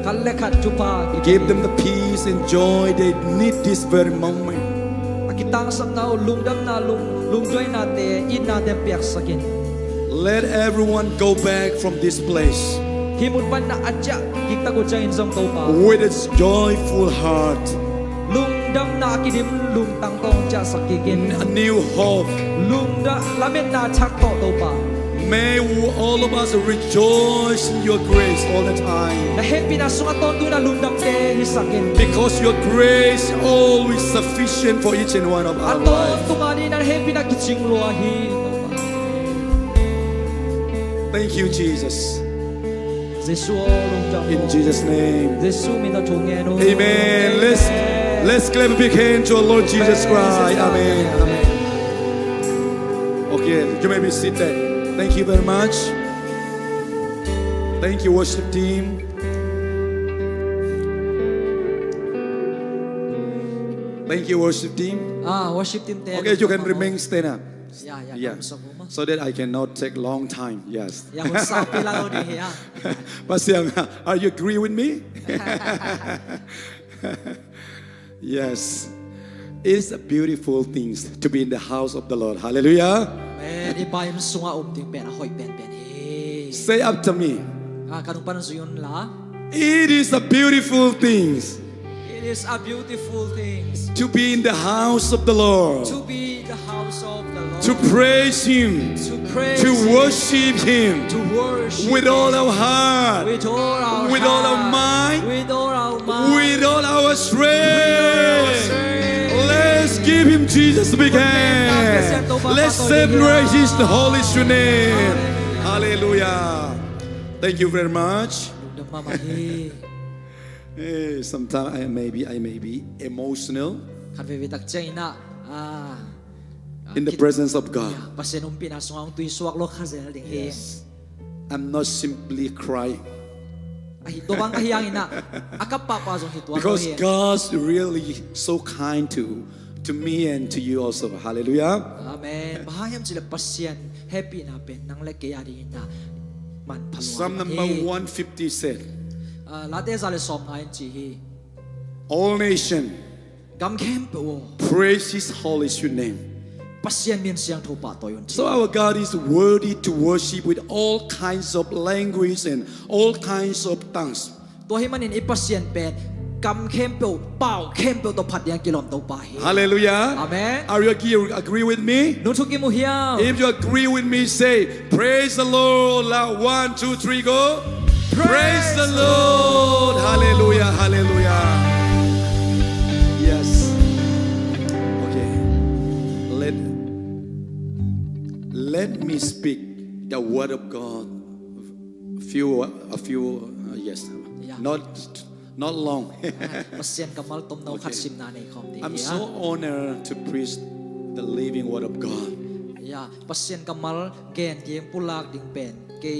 khat le khat thu pa ki Give them the peace and joy they need this very moment. akitang sam na lung dam na lung joy na te in na te piak sakin Let everyone go back from this place himun pan na aja kikta ko chain zong to pa with its joyful heart, lung dam na kidim lung tang tong cha sakikin a new hope. lung da lamet na chak to pa May all of us rejoice in your grace all the time. na happy na sunga ton tu na lung dam te hi sakin Because your grace is always sufficient for each and one of our ato lives. tumani na happy na kiching lua hi Thank you, Jesus. jesu lung dam In Jesus' name. jesu mi na thung no Amen. Let's clap a big hand to our Lord Jesus Christ. Amen. Amen. Okay, you may be seated. Thank you very much. Thank you, worship team. Thank you, worship team. worship team te Okay, you can remain stand up. yeah So that I cannot take long time. Yes. ya kun sa pila o di ya Pasiang, are you agree with me? Yes. It's a beautiful thing to be in the house of the Lord. Hallelujah. di ba im sunga ting pen hoi pen he Say after me. kanung pan suyon la It is a beautiful thing it is a beautiful things to be in the house of the Lord. to be the house of the Lord To praise Him. to praise To Him, worship Him. to worship With all our heart. with all our With all our heart, mind. with all our mind With all our strength. Let's give Him Jesus a big hand. Let's celebrate His holy name. Hallelujah. Thank you very much. Lung dam ma hi Sometimes I may be emotional khat ve tak chai na in the presence of God. pasen pina sunga tui suak lo khazel ding he I'm not simply crying ai to bang kahiyang ina akapa pa jong hitwa because God's really so kind to me and to you also. Hallelujah. amen bahayam sila pasien happy na pen nang le ke ari na man phalwa Psalm number 150 said, la te zale som ngai chi hi all nation gam khem pe wo praise His holy name. pasien min siang tho pa to yon So our God is worthy to worship with all kinds of language and all kinds of tongues. to hi manin i pasien pen gam khem pe pau khem pe to phat yang kilom to pa hi Hallelujah. amen Are you agree with me? nu thuki mu hiao If you agree with me, say, praise the Lord. Loud. 1, 2, 3, go. Praise the Lord. Hallelujah. Hallelujah. Yes. Okay. Let me speak the word of God. A few, yes. Yeah. Not long. pasien kamal tom no khat sim na nei khom ti I'm so honored to preach the living word of God. ya pasien kamal gen jem pulak ding pen ke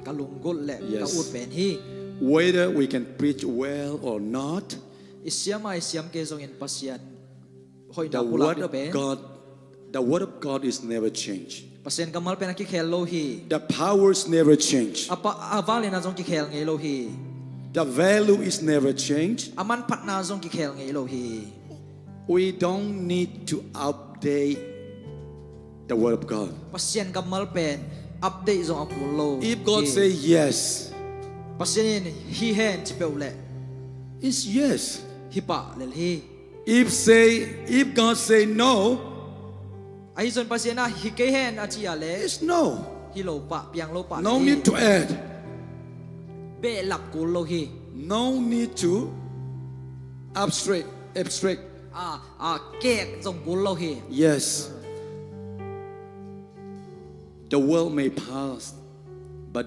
kalung gol le Yes. ka ut pen hi Whether we can preach well or not, isiam ke zong in pasien hoi na the pulak word ding of pen God is never changed. pasien kamal pen ki khel lo hi The powers never change. apa avale na zong ki khel ngei lo hi The value is never changed. aman phat na zong ki khel ngei lo hi We don't need to update the word of God. pasien kamal pen update zong apul lo If God say yes, pasien hi hen chi pe le it's yes. hi pa le hi If God say no, ai zon pasien na hi ke hen a chi ya le it's no. hi lo pa piang lo pa No hi. need to add. be lap kul lo hi No need to abstract เก๊กจงกุลเราเฮ Yes. The world may pass, but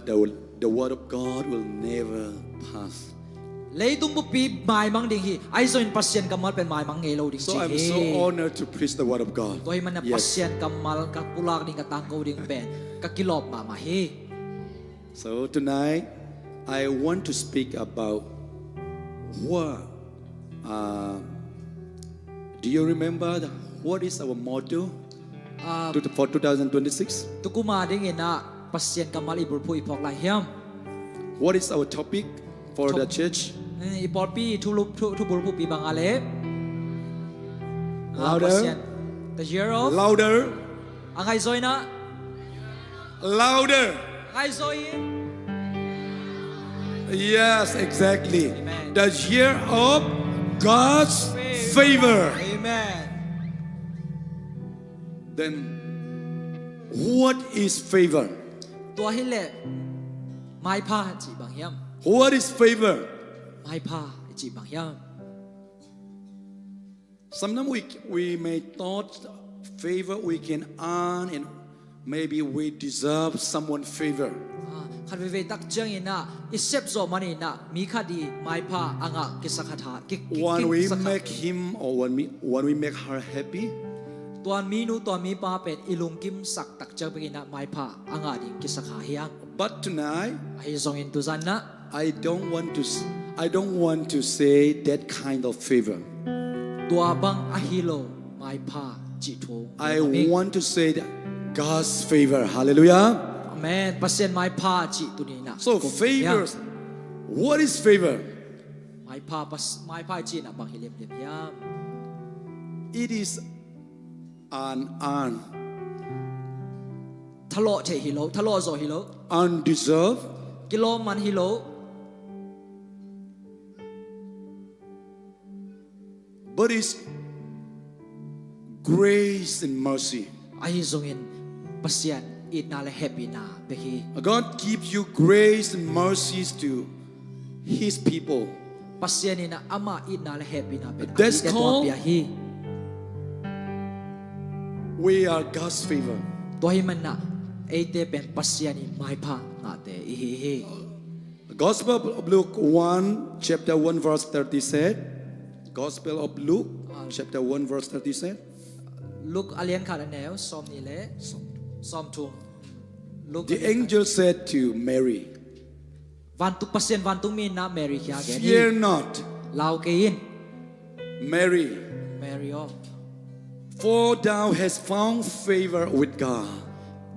the word of God will never pass. เลยตุ้มบุปีหมายมังดิ่งฮีไอโซนปัสเซียนกัมมัลเป็นหมายมังเงเราดิ่ง So I'm so honored to preach the word of God. ตัวให้มันปัส Yes. เซียนกัมมัลกับปุลากดิ่งกับตังกูดิ่งเป็นกับกิโลบมาเฮ So tonight, I want to speak about what. Do you remember what is our motto for 2026? ตุกุมาดิ่งนะปัสเซียนกัมมัลอีบุลพูอีพอกไลเฮียม What is our topic for the church? อีปอลปีทุบุลพูปีบางอาเล Louder. The year of Louder. อังไงซอยนะ Louder. ไงซอย Yes, exactly. Amen. The year of God's favor. Amen. Then, what is favor? ตัวให้เละไม้ผ้าจีบางเฮียม What is favor? ไม้ผ้าจีบางเฮียม Sometimes we may thought favor we can earn and maybe we deserve someone favor. ขันเวตักเจียงอินะอิเซปโซมันอินะมีคดีไม้ผ้าอ่างกิสขะทากิ When we make him or when we make her happy, ตัวมีนูตัวมีป้าเป็ดอิลุงกิมสักตักเจียงไปกินะไม้ผ้าอ่างดิกิสขะเฮียง but tonight ไอ้ทรงอินตุซันนะ I don't want to say that kind of favor. ตัวบังอะฮิโลไม้ผ้าจิโต I want to say that God's favor. Hallelujah. แม่เปอร์เซ็นต์ไม้ผ้าจิตุนี้นะ So favor. What is favor? ไม้ผ้าจินะบางฮิเลมเลียมยาม It is an earn, ทะเลาะเทฮิโลทะเลาะโซฮิโล undeserved, กิโลมันฮิโล but it's grace and mercy. ไอ้ทรงอินเปอร์เซ็นต์อิดนาเลแฮปปี้นาเบคี God gives you grace and mercies to His people. เปอร์เซ็นต์นี่นะอามาอิดนาเลแฮปปี้นาเป็น That's ตัว called เปียฮี We are God's favor. ตัวให้มันนะเอเตเป็นเปอร์เซ็นต์นี่ไม้ผ้างาเตอีฮี The Gospel of Luke 1, chapter 1, verse 30 said, Gospel of Luke, chapter 1, verse 30 said, ลูกอเลียนขาดแนวซอมนี่แหละซอมทุงลูก the angel said to Mary, วันตุเปอร์เซ็นต์วันตุมีนะแมรี่ขี้แกนี่ fear not, ลาวเกิน Mary, แมรี่อ๋อ for thou hast found favor with God.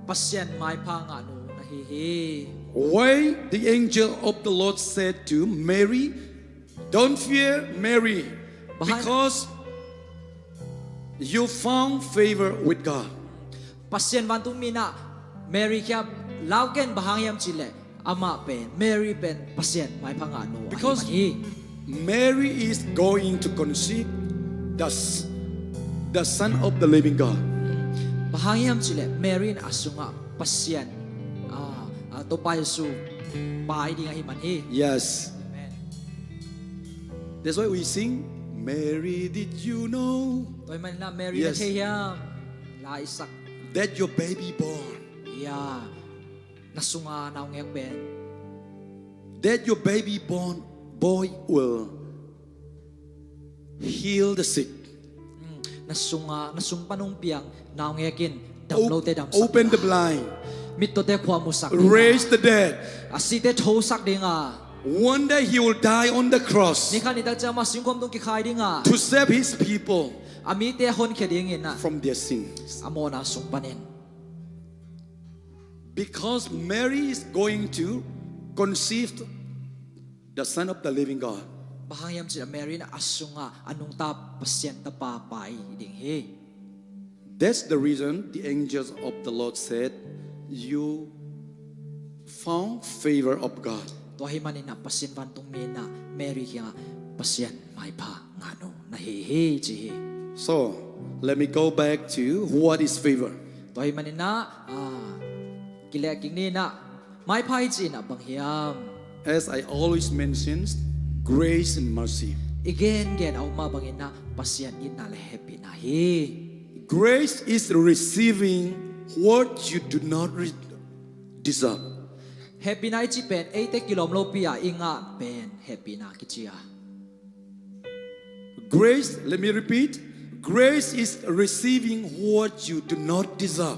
เปอร์เซ็นต์ไม้ผ้างานูนะฮีฮี Why the angel of the Lord said to Mary, don't fear Mary, because you found favor with God. เปอร์เซ็นต์วันตุมีนะแมรี่ขี้ลาวเกินบางยามจิเลอามาเป็นแมรี่เป็นเปอร์เซ็นต์ไม้ผ้างานู Because Mary is going to conceive the Son of the living God. บางยามจิเลแมรี่อาสุงะเปอร์เซ็นต์ตัวไปสู่ปลายดีไงมันฮี Yes. That's why we sing, Mary, did you know ตัวมันนะแมรี่นะเทียมลาอิสัก that your baby born, ยานาสุงานาวเงกเป็น that your baby born boy will heal the sick, นาสุงปนุงเปียงนาวเงกินดำโลเตดำสัก open the blind, มิตรเตความมุสัก raise the dead. อาศิเตโชสักดิงา One day he will die on the cross นี่ขันนี่ตักจะมาสิงความตุงกิขายดิงา to save his people อามีเตฮอนเขดิงินนะ from their sins. อโมนาสุงปนิน Because Mary is going to conceive the Son of the living God. บางยามจิแมรี่นะอาสุงาอนุงตาเปอร์เซ็นต์ตาปาไปดิงเฮ That's the reason the angels of the Lord said, you found favor of God. ตัวให้มันนี่นะเปอร์เซ็นต์วันตุงมีนะแมรี่ขี้เปอร์เซ็นต์ไม่พางานูนะเฮเฮจีเฮ So, let me go back to what is favor. ตัวให้มันนี่นะกิเลสกิงนี่นะไม่พายจีนะบางยาม As I always mention, grace and mercy. again au ma bangin na pasyan in na le happy na hi. Grace is receiving what you do not deserve. Happy na chi pen ai te kilom lo pia inga pen happy na kichia. Grace, let me repeat. Grace is receiving what you do not deserve.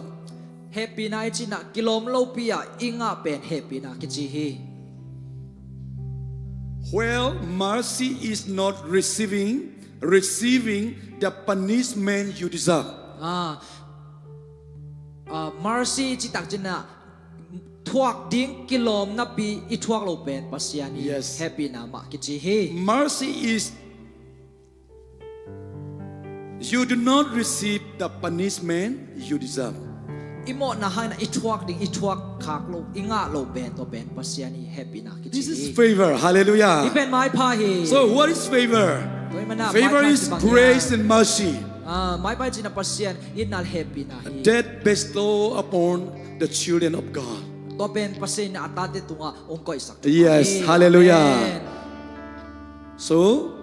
Happy na chi na kilom lo pia inga pen happy na kichi hi. Well, mercy is not receiving the punishment you deserve. Mercy chi tak jina thuak ding kilom na pi I thuak lo pen pasiani. Yes. Happy na ma kichi hi. Mercy is you do not receive the punishment you deserve. Imo na hai na I thuak khak lo inga lo pen to pen pasiani happy na kichi. This is favor. Hallelujah. Ni pen mai pa hi. So what is favor? Toy mana Favor is grace and mercy mai pa jina pasian in na happy na hi. that bestow upon the children of God. To pen pasin na atate tunga ongko isak. Yes, hallelujah. So,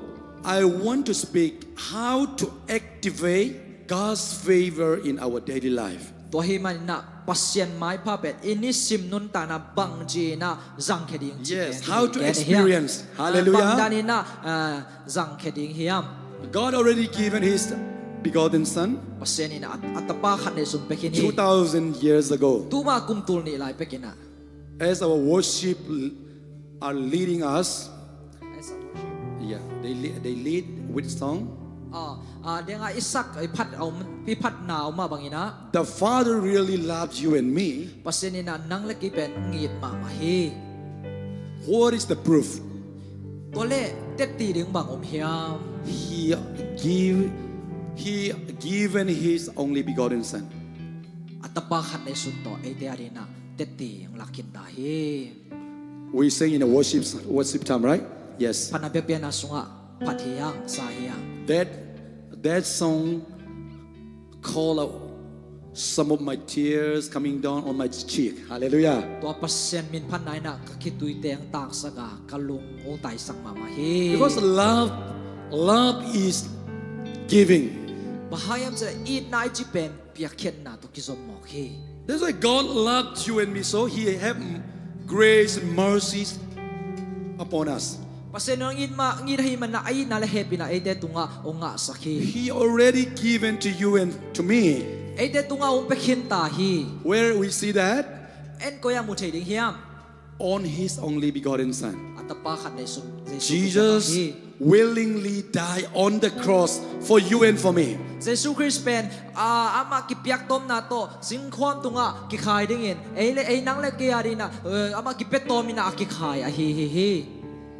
I want to speak how to activate God's favor in our daily life. To hi man na pasien mai pa pet ini sim nun ta na bang ji na zang kheding. Yes, how to experience. Hallelujah. Bang dani na zang kheding hiam. God already given His begotten Son Pasien ni na atapa khat ne sun pekin hi. 2,000 years ago. Tuma kum tul ni lai pekina. As our worship are leading us, yeah, they lead with song. Denga isak ai phat au pi phat naw ma bangina. The Father really loves you and me. Pasien ni na nang le ki pen ngit ma ma hi. What is the proof? To le tet ti ding bang om hiam. He given His only begotten Son. Atapa khat ne sun to ai te arina tet ti ang lakin da hi. We sing in a worship time, right? Yes. Panabepia na sunga pathiang sa hiang. That song call out some of my tears coming down on my cheek. Hallelujah. To pasien min pan nai na kakitui teng tak saga kalung ong tai sang mama hi. Because love is giving. Bahayam sa eat nai chi pen piakhen na to kizom mok hi. That's why God loved you and me, so He have grace and mercies upon us. Pasien nang ngin hi man na ai na le happy na ai te tunga onga sakhi. He already given to you and to me. Ai te tunga ong pekhin ta hi. Where we see that? En ko ya mu thei ding hiam. On His only begotten Son. Atapa khat ne sun Jesus willingly died on the cross for you and for me. Jesus Christ pen ama ki piak tom na to sing khom tunga ki khai ding in ei nang le ke ari na ama ki pet tom ina ki khai a hi.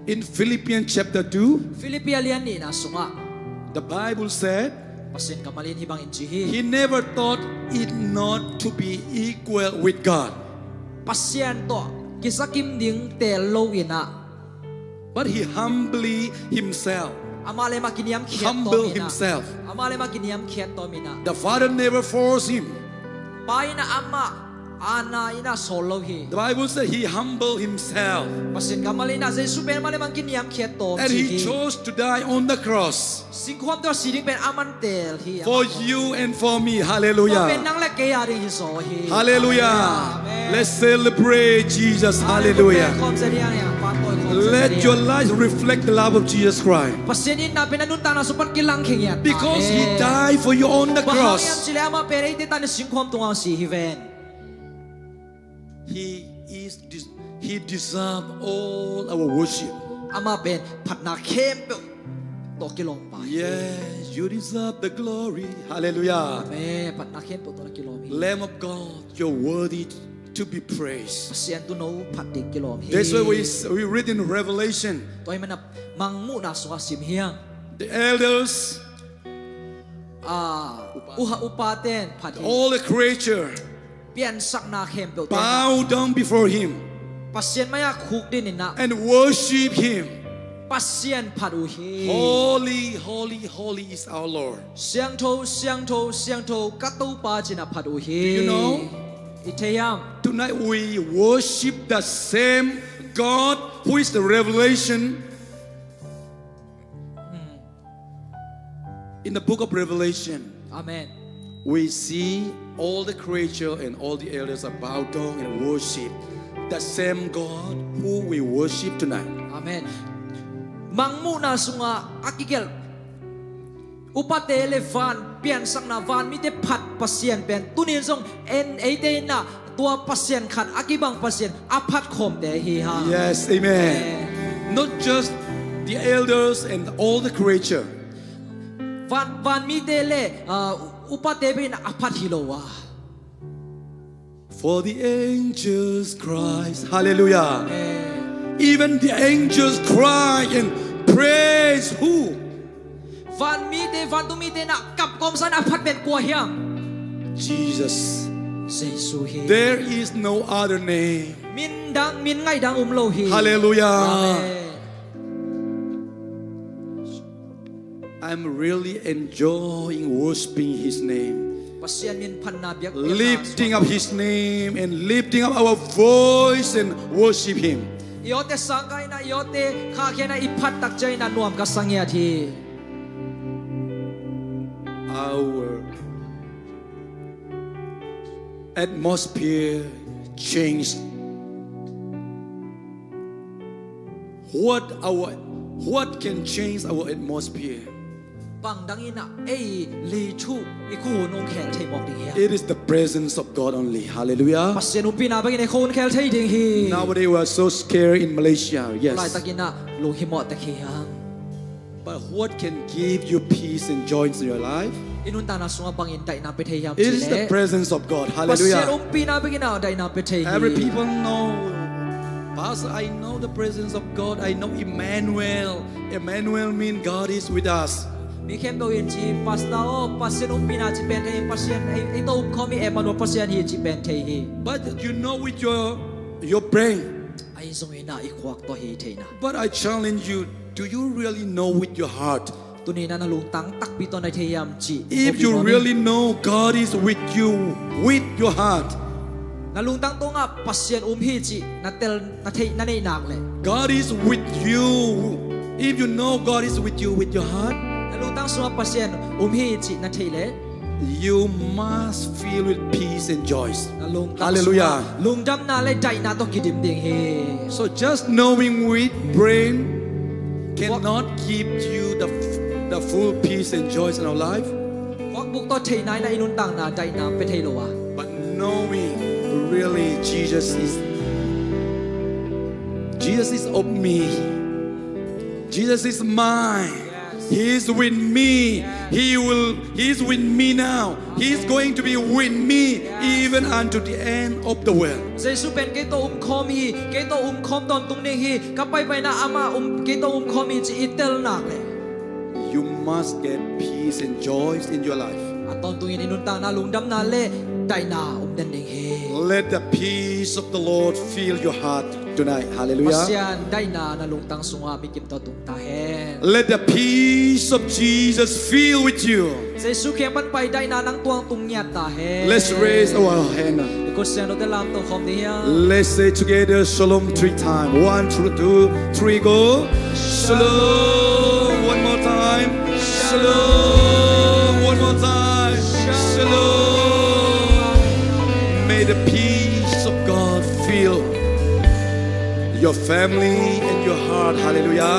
In Philippians chapter 2, Philippian lian ni na sunga the Bible said, pasin kamalin hibang inchi hi. He never thought it not to be equal with God. Pasien to kisakim ding tel lo ina. But He humbly Himself. Amale makiniam khiat Humble to mina. Himself. Amale makiniam khiat to mina. The Father never forced Him. Pai na ama ana ina solo hi. The Bible said He humbled Himself. Pasin kamalin na Jesus pen male makiniam khiat to. And He chose to die on the cross. Sing khom to siding pen aman tel hi. For you and for me. To pen Hallelujah. nang le ke ari hi so hi. Hallelujah. Let's celebrate Jesus. Hallelujah. Let your life reflect the love of Jesus Christ. Because He died for you on the cross. He deserves all our worship. Yes, you deserve the glory. Hallelujah. Lamb of God, you're worthy to be praised. That's why we read in Revelation. The elders, all the creature bow down before Him and worship Him. Holy, holy, holy is our Lord. Do you know? Tonight we worship the same God who is the revelation in the book of Revelation, อาเมน we see all the creature and all the elders are bow down and worship the same God who we worship tonight. อาเมนมังมูนาสุงาอากิเกลอุปเตเลฟานเปลี่ยนสังนาวานมิเตผัดปัสเซียนเป็นตุนินซงเอ็นเอเดน่าตัวปัสเซียนขัดอากิบังปัสเซียนอภัดคมเดฮีฮา Yes, amen. Not just the elders and all the creature. วันมิเตเลอุปเตเป็นอภัดฮิโลวา For the angels cries, hallelujah. Even the angels cry and praise who? วันมิเตวันตุมิเตนะกับกอมสันอภัดเป็นกัวเฮียม Jesus. เซซูฮี There is no other name. มินดังมินไงดังโลฮี Hallelujah. อาเมน I'm really enjoying worshiping His name, ปัสเซียนมินพันนาเบียก lifting up His name and lifting up our voice and worship Him. ยอเตสังไกนะยอเตข้าเขียนอิพัดตักใจนะนวมกับสังเงียที Our atmosphere changed. What can change our atmosphere? ปังดังอินะเอลีชูอีคูนงแขลเทมอกดิเฮีย It is the presence of God only. Hallelujah. ปัสเซียนอุปินาไปกินในคูนแขลเทดิงฮี Nowadays we are so scared in Malaysia. ลาย Yes. ตะกินะลูหิมอตะเคียง But what can give you peace and joy in your life? อินุนตานาสุงบังอินไดนาเปเทยาม It is the presence of God. ปัสเซียน Hallelujah. อุปินาไปกินเอาไดนาเปเทฮี Every people know, Pastor, I know the presence of God. I know Emmanuel. Emmanuel means God is with us. มีเข้มตัวอินจีปัสตาโอปัสเซียนอุปินาจิเป็นเทปัสเซียนไอโตคอมีเอมาโนปัสเซียนฮีจิเป็นเทฮี But you know with your brain. ไอซงอินาอีควักตัวฮีเทนะ But I challenge you, do you really know with your heart? ตัวนี้นะลุงตังตักปีตอนในเทยามจี If you really know God is with you, with your heart, นะลุงตังตรงอ่ะปัสเซียนฮีจีนะเตลนะเทนะในนางเลย God is with you. If you know God is with you with your heart, นะลุงตังสัวปัสเซียนฮีจีนะเทเลย you must feel with peace and joy. นะลุงตัง Hallelujah. ลุงดำนาเลยใจนาต้องกิดิมเดียงเฮ So just knowing with brain cannot give you the full peace and joy in our life. วักบุกตัวเทนายนะอินุนตังนาใจนาเป็นเทโลวะ But knowing really Jesus is of me. Jesus is mine. He is with me. He's with me now. He's going to be with me even unto the end of the world. เยซูเป็นเกโตคอมีเกโตคอมตอนตรงนี้ฮีกับไปนะอามาเกโตคอมีจีอิเตลนักเลย You must get peace and joy in your life. ตอนตรงนี้นุนตังนาลุงดำนาเล่ใจนาเดนเดงเฮ Let the peace of the Lord fill your heart tonight. ปัสเซีย Hallelujah. นได้นาลุงตังสุงามีกิมตัวตุงตาเฮ Let the peace of Jesus fill with you. เยซูเขียนมันไปได้นานังตวงตุงเงียตาเฮ Let's raise our hand. กุศลโนเตลามตัวคอมเดีย Let's say together Shalom 3 times. 1, 2, 3, go. Shalom. One more time. Shalom. One more time. Shalom. May the peace of God fill your family and your heart. Hallelujah.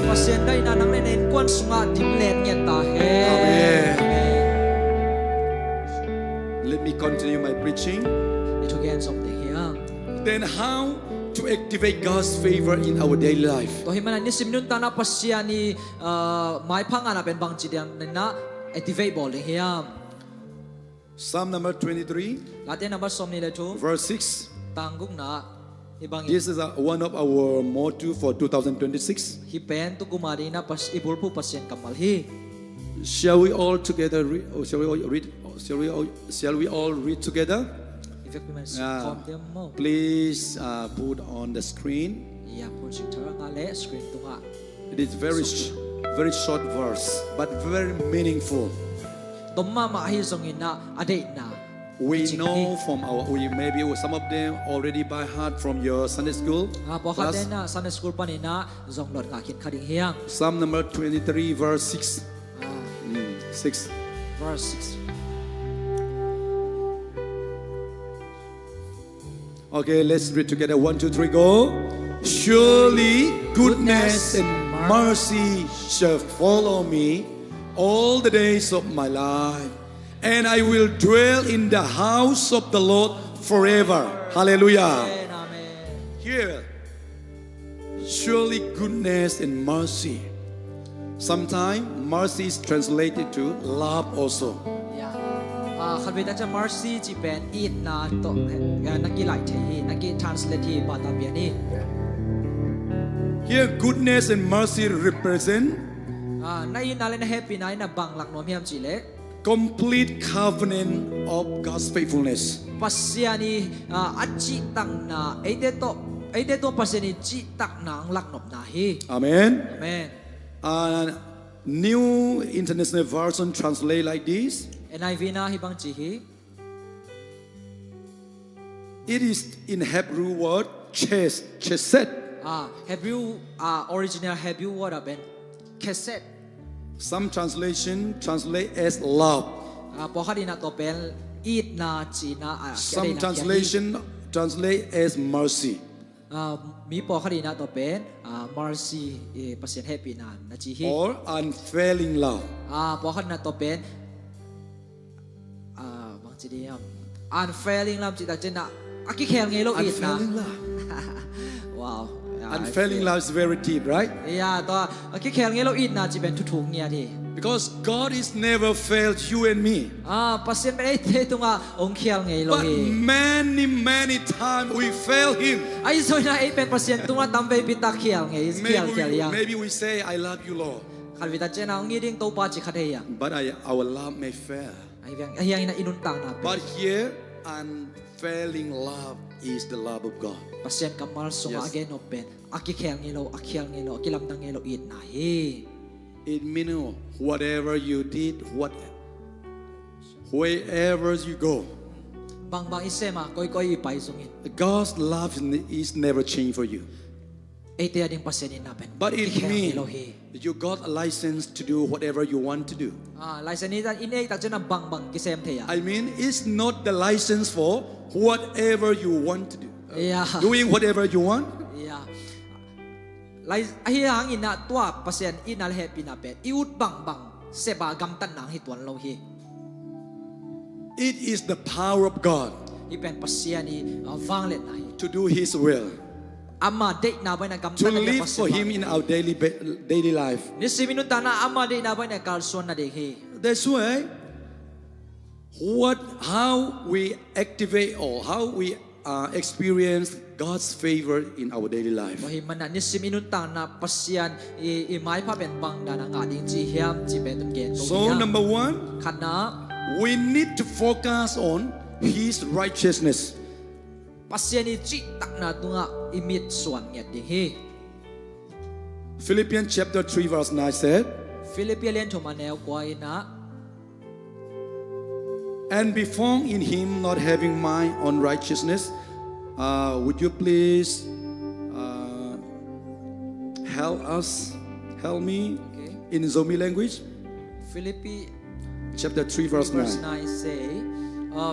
ปัสเซียนได้นานังในกวนสุงาดิมเลนเงียตาเฮ Amen. Let me continue my preaching. นี่ทุกอย่างสมเดีย Then how to activate God's favor in our daily life? ตัวเฮมันนี่สิมนุนตานาปัสเซียนีหมายพังอานาเป็นบางจีเดียนนะ activate บอลเลยเฮีย Psalm number 23, ลาเตนับสมนี่เลยทุ verse 6. ตังกุกนะฮิบัง This is one of our motto for 2026. ฮิเป็นตุกุมารีนะปัสอิบุลผู้ปัสเซียนกัมมัลฮี Shall we all together read? Shall we all read together? effectiveness Yeah. คอมเดียมโม Please put on the screen. อย่าพูดสิ่งเทอร์งาเละสกรีนตุงะ It is very short verse, but very meaningful. ตมมามาฮิซงอินะอเดนา We know from maybe some of them already by heart from your Sunday school พอขัดเด class. นะซันเดสคูลปานินะจงหลดงาคิดขัดเฮียง Psalm number 23, verse 6. 6. verse 6. Okay, let's read together. 1, 2, 3, go. Surely goodness and mercy shall follow me all the days of my life, and I will dwell in the house of the Lord forever. Hallelujah. Amen, amen. Here, surely goodness and mercy. Sometimes mercy is translated to love also. Yeah. Khan vi ta cha mercy chi pen it na to na ki lai the hi na ki translate hi pa ta pia ni. Here, goodness and mercy represent Na in na le na happy na na bang lak nom hiam chi le complete covenant of God's faithfulness. pasiani achi tang na ede to pasiani chi tak na ang lak nop na hi. Amen. Amen. New International Version translate like this. NIV na hi bang chi hi. It is in Hebrew word chesed. Hebrew original Hebrew word ben keset. Some translation translate as love. Po khadi na to pen it na chi na Some translation translate as mercy. Mi po khadi na to pen mercy pasien happy na chi hi. Or unfailing love. Po khadi na to pen bang chi diam unfailing love chi ta chen na aki khel nge lo it na. Unfailing love. Wow. Unfailing love is very deep, right? Yeah, to aki khel nge lo it na chi ben thu thung nia thi. Because God is never failed you and me. Pasien ben te tunga ong khel nge lo But hi. many times we fail Him. Ai so na e pen pasien tunga tam ve pi ta khel nge is khel yang. Maybe we say, I love you, Lord. Khan vi ta chen na ngi ding to pa chi khat he yang. But our love may fail. Ai yang hiang ina inun tang na. But here, unfailing love is the love of God. Pasien kamal songa Yes. again open. Aki khel nge lo akial nge lo akilam dang nge lo it na hi. It means whatever you did, wherever you go, Bang isema koi pai sungin. God's love is never changed for you. Ai te ading pasien in na pen. But it Aki khel nge means lo hi. you got a license to do whatever you want to do. License ni tan in ai tak chen na bang kisem the ya. I mean, it's not the license for whatever you want to do. Yeah. Doing whatever you want. Yeah. Lai hiang ina tua pasien ina le happy na pen. Iut bang seba gam tan nang hi tuan lo hi. It is the power of God I pen pasien ni wang let na hi. to do His will, Ama de na ba na gam to tan na live for Him in our daily life. Ni siminun ta na ama de na ba na kal son na de hi. That's why how we activate or how we experience God's favor in our daily life. Wahi mana ni siminun ta na pasian I mai pa ben bang na nga ding chi hiam chi ben tun gen. So number one, Kana we need to focus on His righteousness. pasian ni chi tak na tunga imit suan nget ding hi. Philippians chapter 3 verse 9 said, Philippian thoma neo kwa ina and be found in Him, not having my own righteousness. Would you please help me Okay. in Zomi language? Philippi Chapter 3 verse verse 9. 9 say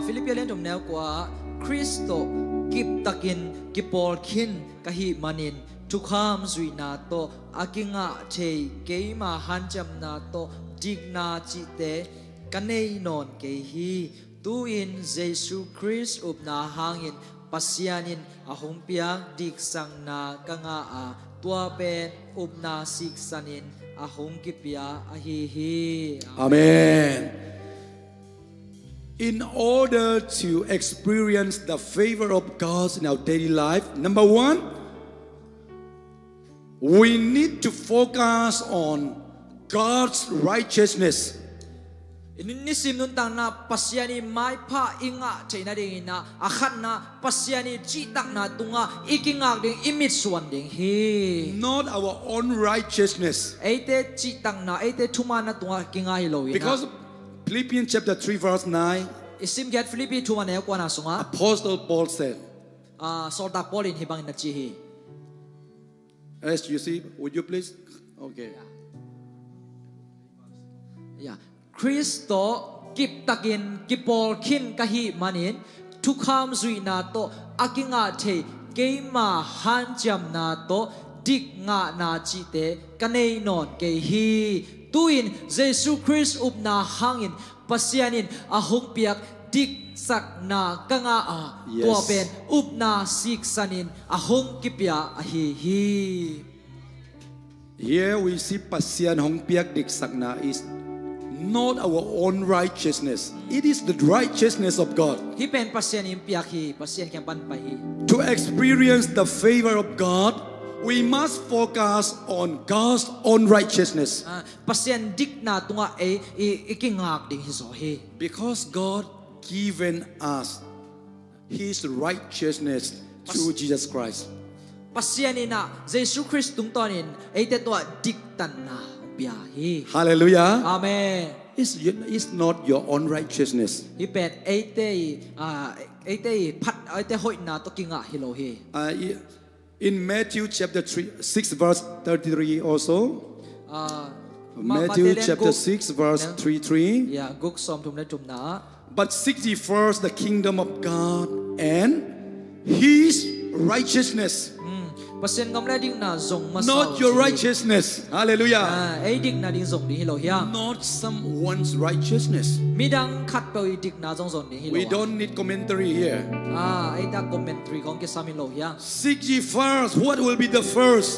Philippian thom neo kwa Kristo kip takin kipol kin kahi manin tukham zui na to akinga thei keima hancham na to digna chi te kanei non ke hi tu in Jesu Christ up na hangin pasianin ahong piang dik sang na kanga a tua pen up na siksanin ahong kipia ahihi. Amen. In order to experience the favor of God in our daily life, number one, we need to focus on God's righteousness. Nisim nun tang na pasiani mai pa inga chaina ding na akhat na pasiani chi tak na tunga ikingak ding imit suan ding hi. Not our own righteousness. Eite chi tak na eite thuma na tunga kinga hi lo ina. Because Philippians chapter 3 verse 9, Isim get Philippi thuma ne kwa na sunga Apostle Paul said, sorta Paulin hibang na chi hi. as you see, would you please? Okay. Yeah. คริสโตกิบตะกินกิปอลขินกะฮิมันินทุกคำสุยนาโตอากิงาเทเกมาฮันจำนาโตดิกงานาจิเตกันเนนอนเกฮีตุอินเยซูคริสต์อุปนาหังินปัสยานินอาหงเปียกดิกสักนากังอาตัวเป็นอุปนาสิกสันินอาหงกิปยาอาฮีฮี Here we see Pasian Hong Piak Dik Sakna is not our own righteousness. It is the righteousness of God. ที่เป็นปัสยานิมเปียกฮีปัสยานแคมปันไปฮี To experience the favor of God, we must focus on God's own righteousness. ปัสยานดิกนาตัวเอกิงากดิ่งฮิโซฮี Because God given us His righteousness through Jesus Christ. ปัสยานินะเยซูคริสต์ตุงตอนินเอเตตัวดิกตันนาเปียฮี Hallelujah. อาเมน It's not your own righteousness. ที่เป็นเอเตพัดเอเตหอยนาตกิงะฮิโลฮี In Matthew chapter 6 verse 33 also. Matthew chapter 6 verse 33. อย่ากุกซอมทุมและจุมนา But seek ye first the kingdom of God and His righteousness. ปัสยานกำลังดิ่งนาส่งมา Not your righteousness. Hallelujah. เอดิ่งนาดิ่งส่งดิ่งฮิโลฮี Not someone's righteousness. มีดังขัดไปดิ่งนาส่งส่งดิ่งฮิโล We don't need commentary here. ไอ้ตาคอมเมนต์รีของกิสามิโลฮี Seek ye first. What will be the first?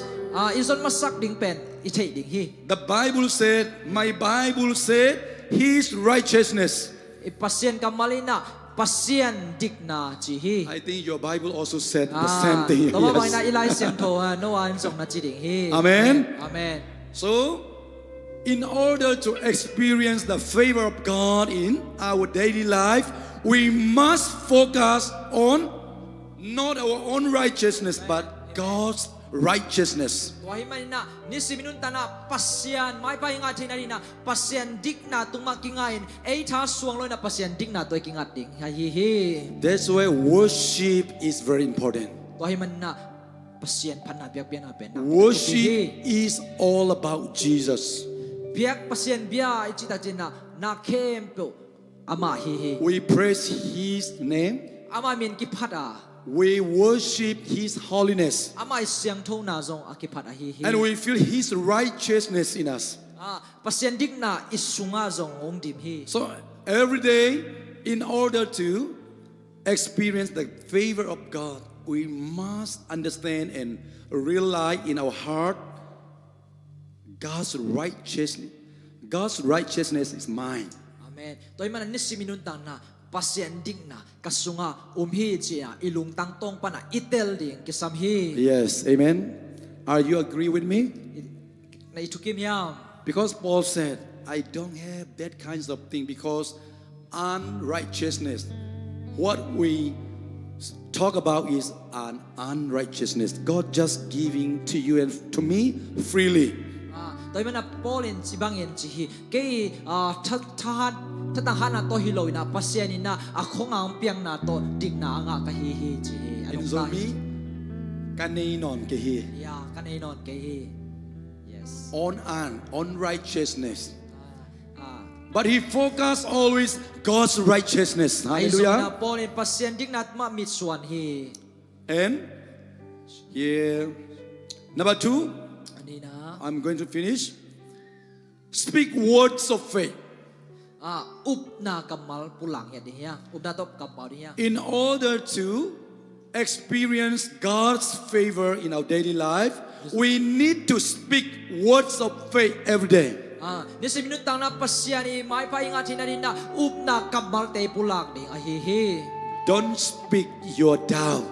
อีส่วนมาสักดิ่งเป็นอิเทดิ่งฮี The Bible said, my Bible said, His righteousness. ปัสยานกำมาลินะปัสยานดิกนาจีฮี I think your Bible also said the same thing. ตัวบางนา Yes. อีไลเซียมโทโนวันส่งนาจีดิ่งฮี Amen. อาเมน So, in order to experience the favor of God in our daily life, we must focus on not our own righteousness, but God's righteousness. ตัวให้มันนะนิสิมินุนตานะปัสยานไม่ไปงานที่นั่นนะปัสยานดิกนาตุงมากิงไงไอ้ท้าสวงเลยนะปัสยานดิกนาตัวกิงอัดดิ่งฮีฮี That's why worship is very important. ตัวให้มันนะปัสยานพันนาเบียกเบียนอาเป็นนะ Worship is all about Jesus. เบียกปัสยานเบียไอจิตาจินนะนาเข้มเปอามาฮีฮี We praise His name. อามามินกิพัดอา We worship His holiness. อามาเสียงทูนาซงอากิพัดอาฮีฮี And we feel His righteousness in us. ปัสยานดิกนาอิสุงาซงองดิมฮี So every day, in order to experience the favor of God, we must understand and realize in our heart God's righteousness is mine. อาเมนตัวมันนิสิมินุนตังนะปัสยานดิกนากัสุงาฮีจีอาอิลุงตังตงปะนะอิเตลดิ่งกิสัมฮี Yes, amen. Are you agree with me? ในทุกิมยาม Because Paul said, I don't have that kinds of thing because unrighteousness. What we talk about is an unrighteousness. God just giving to you and to me freely. ตัวมันนะปอลินจิบังเย็นจีฮีเกยถ้าตั้งหันตัวฮิโลนะปัสยานินะอาคงอ่างเปียงนะตัวดิกนางากะฮีฮีจีฮี In Zomi, kanenon kehi. ยากันเอนอนเกฮี yes On righteousness. But he focused always God's righteousness. ไอซุนะ Hallelujah. ปอลินปัสยานดิกนามามิดส่วนฮี And here, number 2, อันนี้นะ I'm going to finish. Speak words of faith. อุบนากำมัลปุหลังอย่างนี้อุบนาตบกับเปล่านี้ In order to experience God's favor in our daily life, we need to speak words of faith every day. นี่สิมินุตังนะปัสยานีไม่ไปงานที่นั่นนะอุบนากำมัลเตปุหลังนี่ฮีฮี Don't speak your doubt.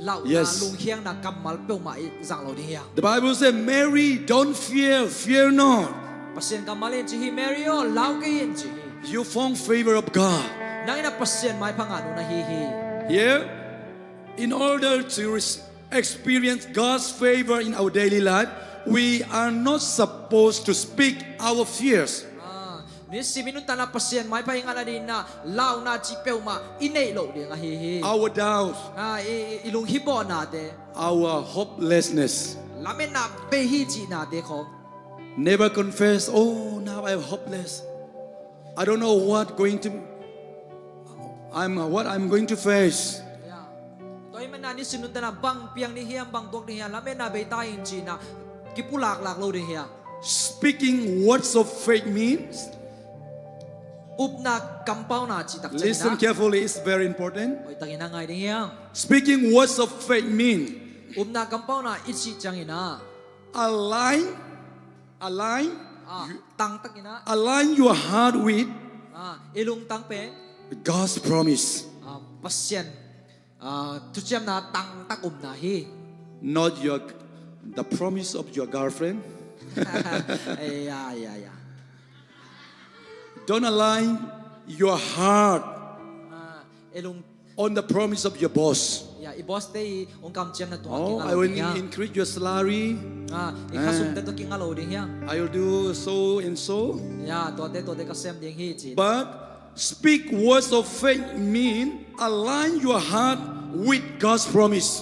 เหล่านาลุงเฮียงนากำมัลเปียวมาสั่งเราเนี่ย The Bible says, Mary, don't fear not. ปัสยานกำมัลเองจีฮีเมริโอเหล่าเกยินจีฮี You found favor of God. นั่งนะปัสยานไม่พังงานุนะฮีฮี Here, in order to experience God's favor in our daily life, we are not supposed to speak our fears. นี่สิมินุตังนะปัสยานไม่ไปงานนี้นะเหล่านาจีเปียวมาอินเนโลเดียงฮีฮี Our doubts, อีลุงฮิบอนาเด our hopelessness. ลาเมนาเบฮีจีนาเดของ Never confess, oh, now I'm hopeless. I don't know what I'm going to face. Yeah. Toy man na ni sinundan na bang piang ni hiam bang dok ni hiam lamen na betayin China kipulak lak lo ni hiam. Speaking words of faith means, Up na kampaw na chi tak listen carefully, it's very important. Oy tangin na ngay ni hiam. Speaking words of faith mean Up na kampaw na itsi changina. align Tang tak ina. align your heart with Ilung tang pen. God's promise, Pasien. Tusiam na tang tak na hi. not the promise of your girlfriend. Yeah. Don't align your heart Ilung on the promise of your boss. i-boss day ong kam chem na to Oh, I will increase your salary. ikasum te to kingalo ding hiang. I will do so and so. Ya to te kasem ding hi chi. But speak words of faith mean align your heart with God's promise.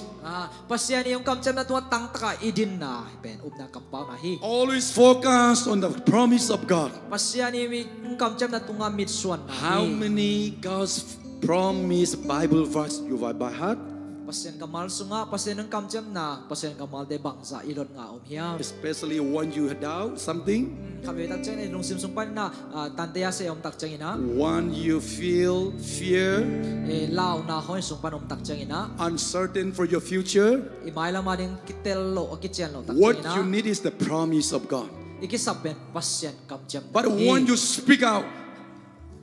Pasyan yung kam chem na to tang taka idin na pen up na kampaw na hi. Always focus on the promise of God. Pasyan yung kam chem na tunga mitsuan na How hi. many God's promise Bible verse you have by heart? Pasyan kamal sunga pasyan ng kam chem na pasyan kamal de bangsa ilon nga hiang. Especially when you doubt something, Kami tak ceng nung simsum pan na tante ya se om tak ceng ina. when you feel fear, Lao na hoy sum pan om tak ceng ina. uncertain for your future, Imay lang mading kitel lo o kitchen lo tak what ceng you ina. need is the promise of God. Ikisaben pasyan kam chem. But when you speak out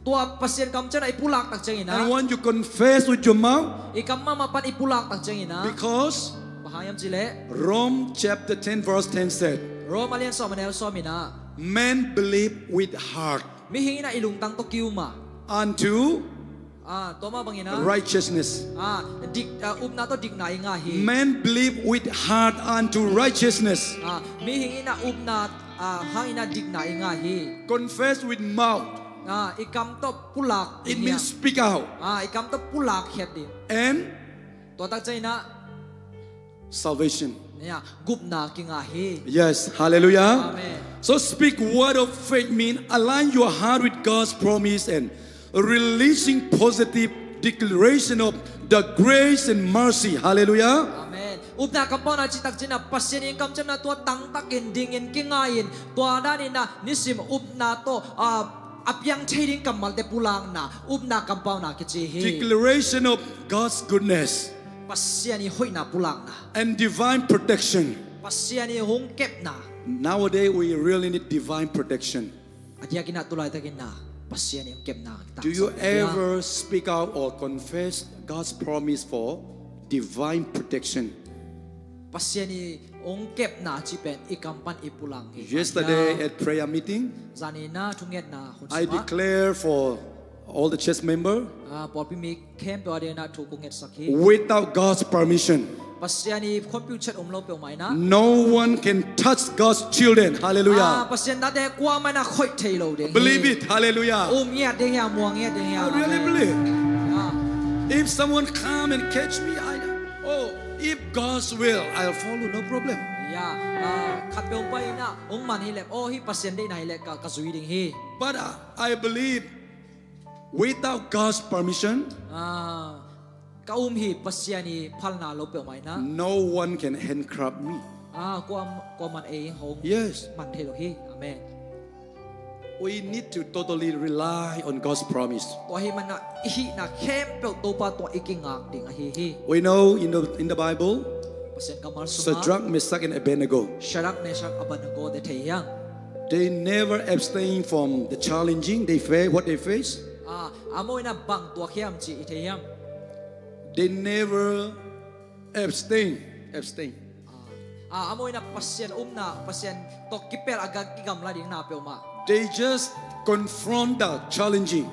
tua pasien kam cen ipulak tak ceng ina. and when you confess with your mouth, Ikam mama pan ipulak tak ceng ina. because Bahayam chile. Rome chapter 10 verse 10 said, Rome alian so manel so mina. men believe with heart Mihingi na ilung tang to kiuma. unto Toma bangina. righteousness. Dik na to dik na ingahi. Men believe with heart unto righteousness. Mihingi na na hangina dik na ingahi. Confess with mouth. Ikam to pulak. It means speak out. Ikam to pulak het din. And To tak ceng ina. salvation. Ya gup na kingahi. Yes, hallelujah. Amen. So speak word of faith mean align your heart with God's promise and releasing positive declaration of the grace and mercy. Hallelujah. Amen. Upna kampaw na chitak jina pasyen yung kamcam na tuwa tang takin dingin kingayin tuwa na ni na nisim upna to apyang chayring kamal te pulang na upna kampaw na kichihi. Declaration of God's goodness Pasyen yung hoy na pulang na. and divine protection. Pasyen yung hongkep na. Nowadays we really need divine protection. At yung kinatulay takin na pasyen yung kep na. Do you ever speak out or confess God's promise for divine protection? Pasyen yung hongkep na chipen ikampan ipulang. Yesterday at prayer meeting, Zani na tungget na I hunsuma. declare for all the church member, Pol pimi kem pe ade na tukunget sakhi. without God's permission, Pasyen yung computer umlo pe umay na. no one can touch God's children. Hallelujah. Pasien dade kwa mana khoi thailo ding. Believe it. Hallelujah. Nya ding ya muang ya ding ya. I really believe. Ah, If someone come and catch me, if God's will, I'll follow, no problem. ya. Khat beong pai na ong man hi lek. Hi pasien dei nai lek ka zui ding hi. But I believe without God's permission, Ka hi pasien ni phal na lo pe mai na. no one can handcuff me. Kwa man e hong. Yes, Man thailo hi. Amen. we need to totally rely on God's promise. To hi man na hi na kem pe to pa to ikingak ding hi. We know in the Bible, Pasien kamal suma. Shadrach, Meshach, and Abednego, Sharak Meshach Abednego de thayang. they never abstain from the challenging what they face. Amoy na bang tua khiam chi ithayam. They never abstain. Amoy na pasien pasien to kipel agag kigam la ding na pe ma. They just confront the challenging.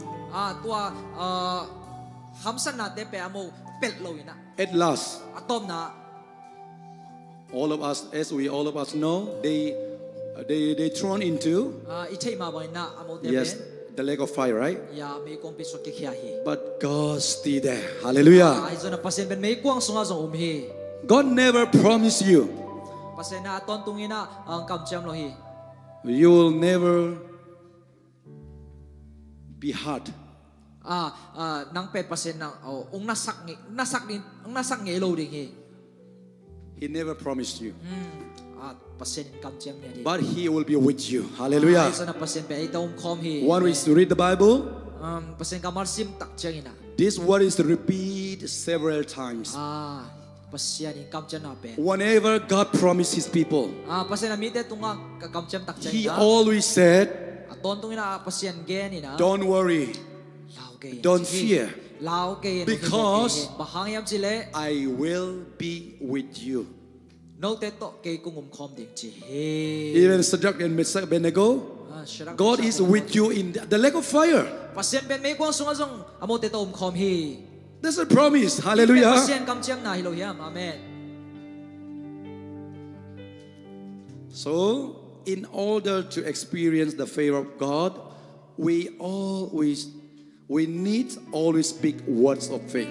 Tua hamsan na te pe amo pel lo ina. At last, Atom na all of us know, they thrown into itay ma boy na amo de yes, the lake of fire, right? ya may kong piso kikhiahi. But God stayed there. Hallelujah. Ay zo na pasien ben may kuang sunga zong umhi. God never promised you Pasien na aton tungina ang kamcham lo hi. you will never be hurt. นางเป็ดpasien na ong nasak nge lo ding he He never promised you, pasien kam chem ne but He will be with you. Hallelujah. sana pasien pe ai tom khom he One is to read the Bible. pasien kamar sim tak chang ina This word is to repeat several times. pasien in kam chem na pe Whenever God promised His people, pasien na mi te tunga kam chem tak chang He ina always said, ton tung ina pasien gen ina don't worry, don't fear, because bahang yam chile I will be with you. no te to ke kungum khom ding chi he Even Shadrach and Meshach and Abednego, God is with you in the lake of fire. pasien ben me kwang sung azong amo te tom khom he That's a promise. Hallelujah. pasien kam chem na hilo hiam amen So, in order to experience the favor of God, we need always speak words of faith.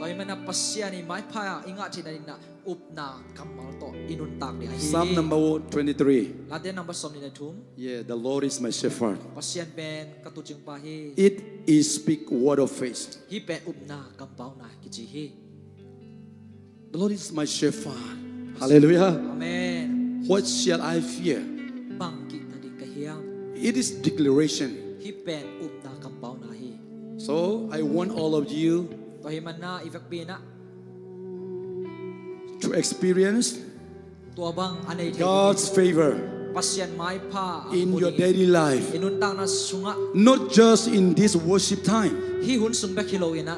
toy mana pasien ni mai pha inga thi na up na kamal to inun tak ni Psalm number 23. la den number som ni na thum Yeah, the Lord is my shepherd. pasien ben katu ching pa he It is speak word of faith. hi pe up na kam pau na ki chi he The Lord is my shepherd. Hallelujah. amen What shall I fear? bang ki ta ding ka hiam It is declaration. hi pen up na kam pau na he So I want all of you toy mana ifak pi na to experience tua bang anei the God's favor pasien mai pha in your daily life. inun tang na sunga Not just in this worship time, hi hun sung bek hilo ina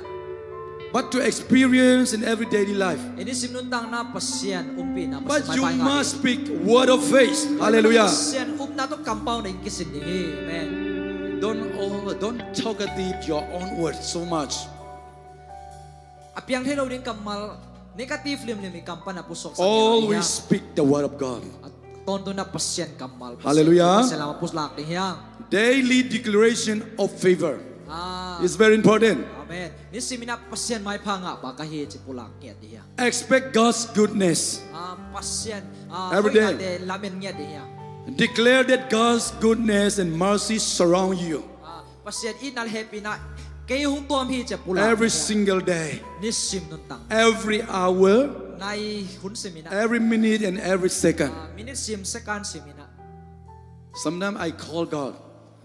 but to experience in every daily life. ini sim nun tang na pasien umpi na But you must speak word of faith. Hallelujah. pasien up na to kam pau na kisin ni he amen Don't talkative your own words so much. apiang hello ding kamal negative lim kampan na pusok sa Always speak the word of God. tonto na pasien kamal Hallelujah. selama puslak ding hiang Daily declaration of favor is very important. amen ni simina pasien mai pha nga ba ka he chi pulak nget di hiang Expect God's goodness. pasien Every day. lamen nget di hiang Declare that God's goodness and mercy surround you pasien inal happy na kay hung tuam hi che pulak every single day, ni sim nun tang every hour, nai hun simina every minute, and every second. minute sim second simina Sometimes I call God,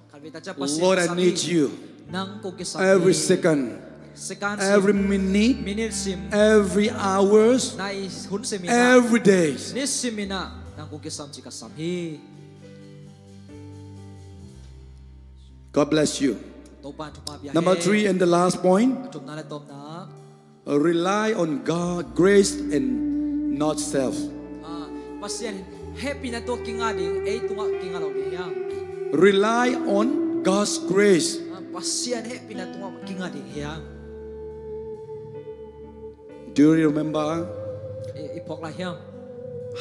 kalbita cha pasien Lord, I sabi, need you nang ko kisabi every second, second every sim minute, sim every hours, nai hun simina every day. ni simina nang ko kisam chi kasam hi God bless you. to pan tu pa bia Number 3 and the last point, tum na le tom na rely on God, grace and not self. pasien happy na to kinga ding ei tunga kinga lo ding yang Rely on God's grace. pasien happy na tunga kinga ding yang Do you remember ipok la yang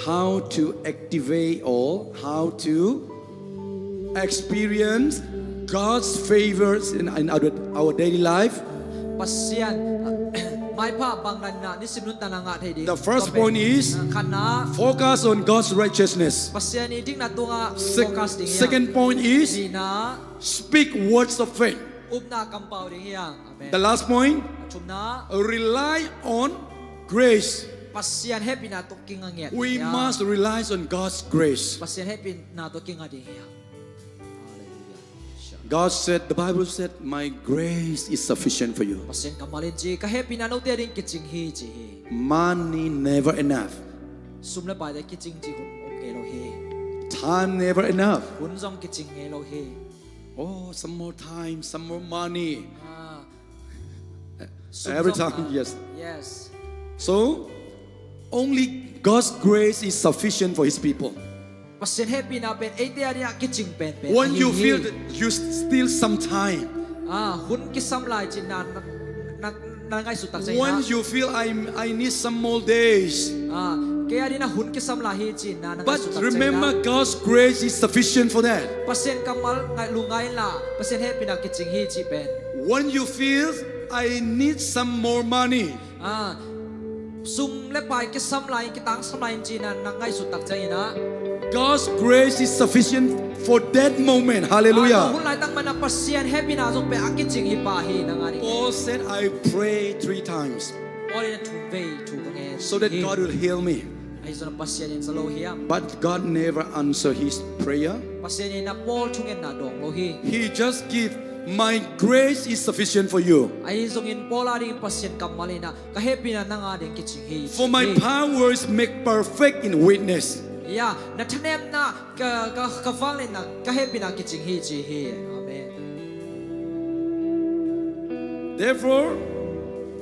how to activate or how to experience God's favors in our daily life? pasien mai pa bang nan na ni sim nun ta na nga thei ding The first point is khana focus on God's righteousness. pasien ni ding na tunga focus ding yang Second point is di na speak words of faith. upna kampau ding yang amen The last point, chum na rely on grace. pasien happy na to kinga nget We must rely on God's grace. pasien happy na to kinga ding yang God said, the Bible said, my grace is sufficient for you. pasien kamalin ji ka happy na no te ding kiching hi ji Money never enough. sum la ba de kiching ji hun ke lo he Time never enough. hun zong kiching nge lo he Oh, some more time, some more money. Sum Every zong time, ka. yes. Yes So, only God's grace is sufficient for His people. pasien happy na pen ei te ari kiching pen pen When you feel that you still some time, hun kisam lai chin na ngai su tak sai when na you feel I need some more days, kaya din na hun kisam la hi chin na ngai but su tak sai remember na God's grace is sufficient for that. pasien kamal ngai lungai la pasien happy na kiching hi chi pen When you feel I need some more money, sum le pai kisam lai ki tang sam lai chin na ngai su tak sai na God's grace is sufficient for that moment. หุ่น Hallelujah. ไหลตั้งมันปัสเซียนเฮปินาจงเป็นอากิจิงฮิปาฮีนังอาดิ Paul said, I pray 3 times โอ้ยถูกเวถูกไง so that God will heal me. ไอ้ส่วนปัสเซียนสโลฮิม But God never answered his prayer. ปัสเซียนนับโปลทุงเงินนาดงโลฮี He just give, my grace is sufficient for you. ไอ้ส่งเงินโปลาดิปัสเซียนกัมมาลีนะก็เฮปินานังอาดิกิจิงฮี For my power is make perfect in weakness. ยานัทเนมนะก็ฟังเลยนะก็เฮปินากิจิงฮีจีฮีอาเมน Therefore,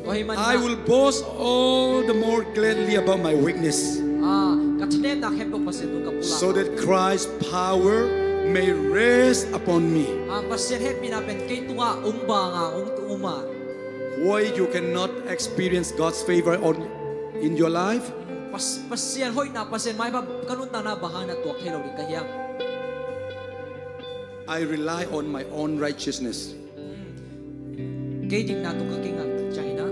ก็ให้มัน I will boast all the more gladly about my weakness, ก็ทเนมนะเฮปิปัสเซียนตุกับปุลา so that Christ's power may rest upon me. ปัสเซียนเฮปินาเป็นเกตุงะบางอุมา Why you cannot experience God's favor in your life? ปัสเซียนห้อยนาปัสเซียนไม้พับกันุนตานาบางนาตัวเทโลดิกะยัง I rely on my own righteousness. เกดิงนาตุกะกิงักใจนะ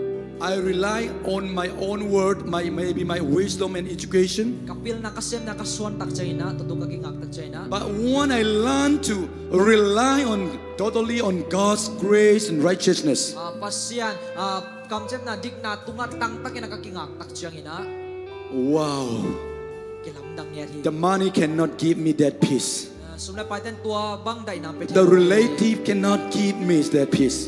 I rely on my own word, maybe my wisdom and education. กับพิลนักเซียนนักส่วนตักใจนะตุกะกิงักตักใจนะ But when I learn to rely totally on God's grace and righteousness, ปัสเซียนกำเจ็บนาดิกนาตุงะตังตักนักกิงักตักใจนะ wow, กิลำดังเนี่ยที the money cannot give me that peace. สมเด็จไปเต้นตัวบังได้นำไป The relative cannot give me that peace.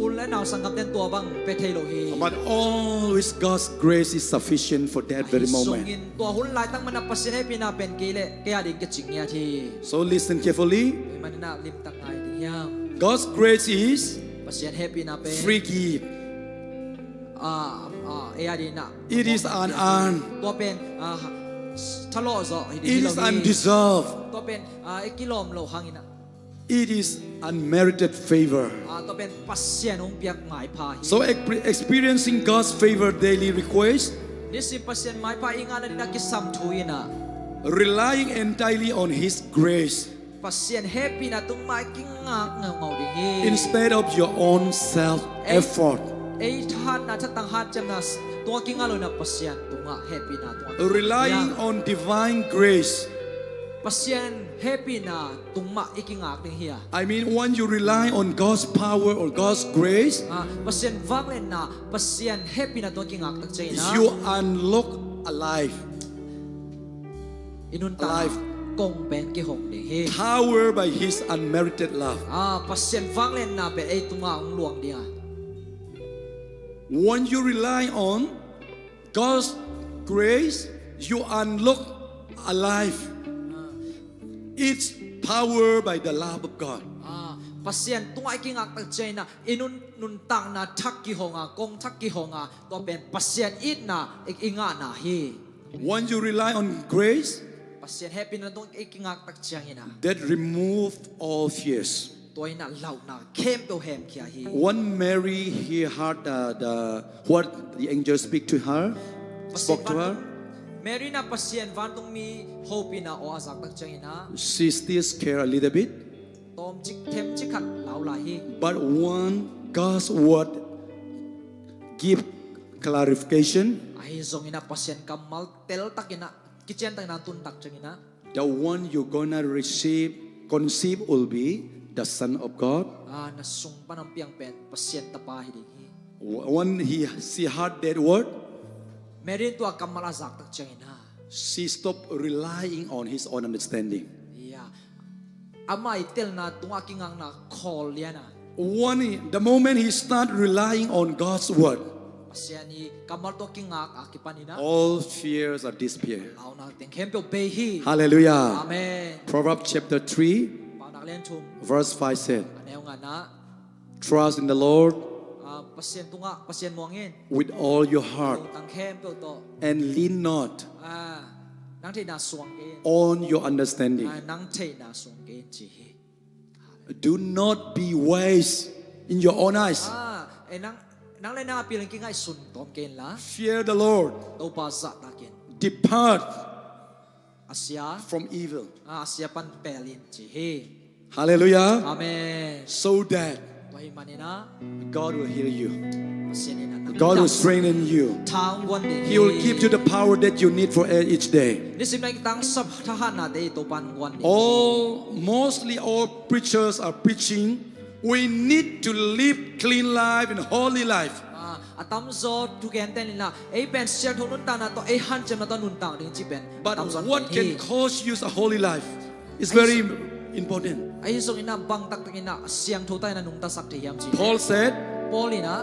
อุลและนาวสังกัดเต้นตัวบังไปเทโลฮี But always God's grace is sufficient for that very ส่ง moment. อินตัวหุ่นลายตั้งมันปัสเซียนให้ปีนาเป็นกีเล่แกอดีกจิงเนี่ยที So listen carefully. มันน่าลิมตังไงดิยาม God's grace is ปัสเซียนให้ปีนาเป็น free gift. เออดีนะ It is unearned. ตัวเป็นทะเลาะซะ It is undeserved. ตัวเป็นกิโลมโลหังอินะ It is unmerited favor. ตัวเป็นปัสเซียนองเปียกหมายพา So experiencing God's favor daily requires นี่สิปัสเซียนหมายพาอิงานนี่นักกิสัมทุยนะ relying entirely on His grace ปัสเซียนให้ปีนาตุงหมายกิงงักเงาดิฮี instead of your own self effort. ไอ้ท่านนะถ้าตั้งหัดจำนะตัวกิงอะไรนะปัสเซียนตุงะให้ปีนาตัว Relying on divine grace. ปัสเซียนให้ปีนาตุงมะอีกิงักดิฮี I mean, when you rely on God's power or God's grace, ปัสเซียนวังเลยนะปัสเซียนให้ปีนาตัวกิงักตั้งใจนะ you unlock alive. อินุนตากงเป็นกิหงดิฮี Power by His unmerited love. ปัสเซียนวังเลยนะเป็นไอ้ตุงะองหลวงเดีย When you rely on God's grace, you unlock alive. It's power by the love of God. ปัสเซียนตุงไอ้กิงักตั้งใจนะอินุนนุนตังนะทักกิหงกงทักกิหงตัวเป็นปัสเซียนอิดนะอิงานะฮี When you rely on grace, ปัสเซียนให้ปีนาตัวไอ้กิงักตั้งใจนะ that remove all fears. ตัวน่ะเหล่าน่ะเข้มตัวแหมขี้ฮี When Mary heard what the angel spoke to her, เมรีน่ะปัสเซียนวันต้องมีโฮปีน่ะออาสักตั้งใจนะ she still scared a little bit. ตอมจิกเทมจิกขัดเหล่าหลายฮี But when God's word give clarification, ไอ้ทรงอินะปัสเซียนกำมัลเตลตักอินะกิเจนตักนันตุนตักจังอินะ the one you're gonna conceive will be the Son of God. น่ะส่งปานำเปียงเป็นปัสเซียนตะปาฮีดิฮี When she heard that word, เมรีนตัวกำมัลอาสักตั้งใจนะ she stopped relying on his own understanding. อามาอิเตลนะตัวกิงังนะคอลเลียนะ The moment he started relying on God's word, ปัสเซียนีกำมัลตัวกิงักอากิปานินะ all fears are disappear. เหล่าน่ะเต็งเข้มเปียวเบฮี Hallelujah. อาเมน Proverbs chapter 3, ปานักเล่นชุม verse 5 said, แนวงานนะ Trust in the Lord ปัสเซียนตุงะปัสเซียนมองเงิน with all your heart ตังเข้มเปียวโต and lean not นังเทนาสวงเกน on your understanding. นังเทนาสวงเกนจี Do not be wise in your own eyes. ไอ้นังเลยนาปีนกิงไอ้สุนตอมเกนละ Fear the Lord. ตัวปาสะตาเกน Depart อาเซีย from evil. อาเซียปันเปลินจี Hallelujah. อาเมน So that ตัวหิมันนี่นะ God will heal you. ปัสเซียนนี่นะ God will strengthen you. thang wan de He will give you the power that you need for each day. ni sim lai tang sab thahan na de to pan wan Mostly all preachers are preaching we need to live clean life and holy life. atam zo tu gen ten na ei pen share thon nun ta na to ei han chem na to nun tang ding chi pen But what can cause you a holy life is very important. ai so ina bang tak tak ina siang tho tai na nung ta sak the yam chi Paul said, Paulina